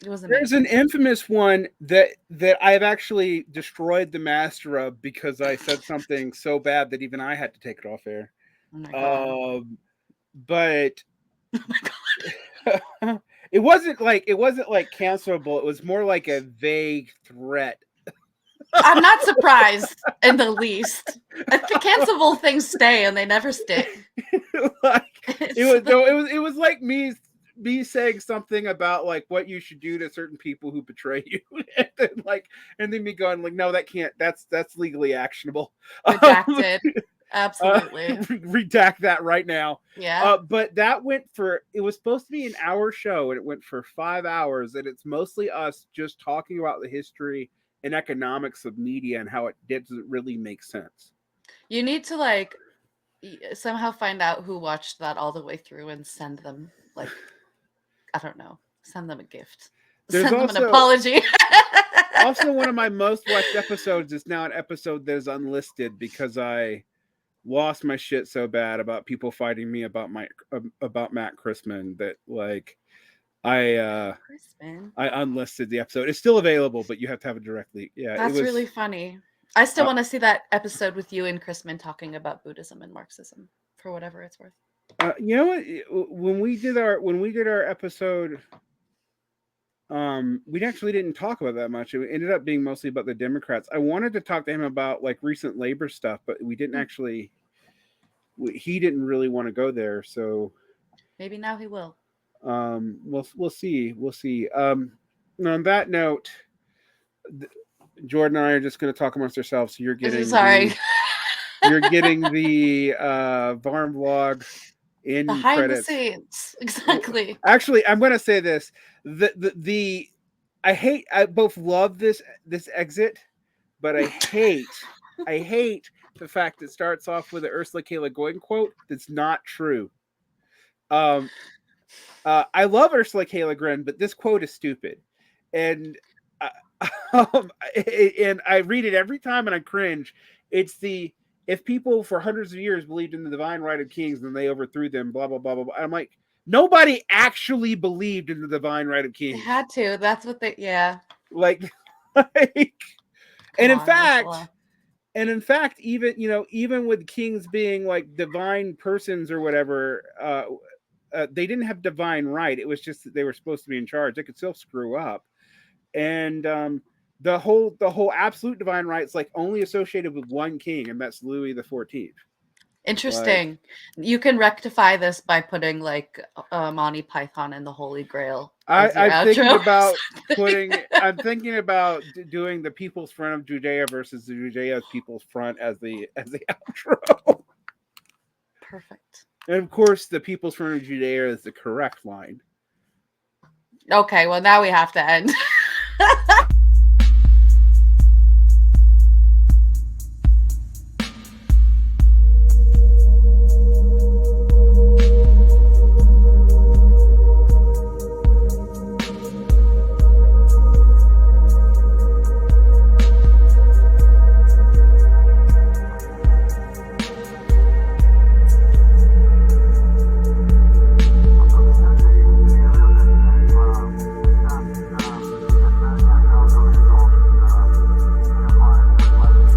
It was amazing. There's an infamous one that I've actually destroyed the master of because I said something so bad that even I had to take it off air. Oh my God. But oh my God. it wasn't like cancelable. It was more like a vague threat. I'm not surprised in the least. The cancelable things stay and they never stick. It was like me saying something about like what you should do to certain people who betray you, and then me going like, no, that can't. That's legally actionable. Redacted. Absolutely. Redact that right now. Yeah. But that it was supposed to be an hour show, and it went for 5 hours, and it's mostly us just talking about the history and economics of media and how it doesn't really make sense. You need to like somehow find out who watched that all the way through and send them like, I don't know, send them a gift. Send them an apology. Also, one of my most watched episodes is now an episode that is unlisted because I lost my shit so bad about people fighting me about Matt Christman that like I unlisted the episode. It's still available, but you have to have it directly. Yeah, that's really funny. I still want to see that episode with you and Christman talking about Buddhism and Marxism for whatever it's worth. You know what? When we did our episode, we actually didn't talk about that much. It ended up being mostly about the Democrats. I wanted to talk to him about like recent labor stuff, but we didn't actually. He didn't really want to go there, so maybe now he will. We'll see. On that note, Jordan and I are just going to talk amongst ourselves. So you're getting you're getting the Varn vlog in behind credits. The scenes. Exactly. Actually, I'm going to say this: I both love this exit, but I hate the fact it starts off with an Ursula K. Le Guin quote that's not true. I love Ursula K. Le Guin, but this quote is stupid, and and I read it every time and I cringe. It's if people for hundreds of years believed in the divine right of kings, then they overthrew them. Blah blah blah blah blah. I'm like, nobody actually believed in the divine right of kings. They had to. That's what they. Yeah. And in fact, even with kings being like divine persons or whatever, they didn't have divine right. It was just that they were supposed to be in charge. They could still screw up, and the whole absolute divine right is like only associated with one king, and that's Louis XIV. Interesting. You can rectify this by putting like Monty Python and the Holy Grail. I'm thinking about doing the People's Front of Judea versus the Judea's People's Front as the outro. Perfect. And of course, the People's Front of Judea is the correct line. Okay, well now we have to end.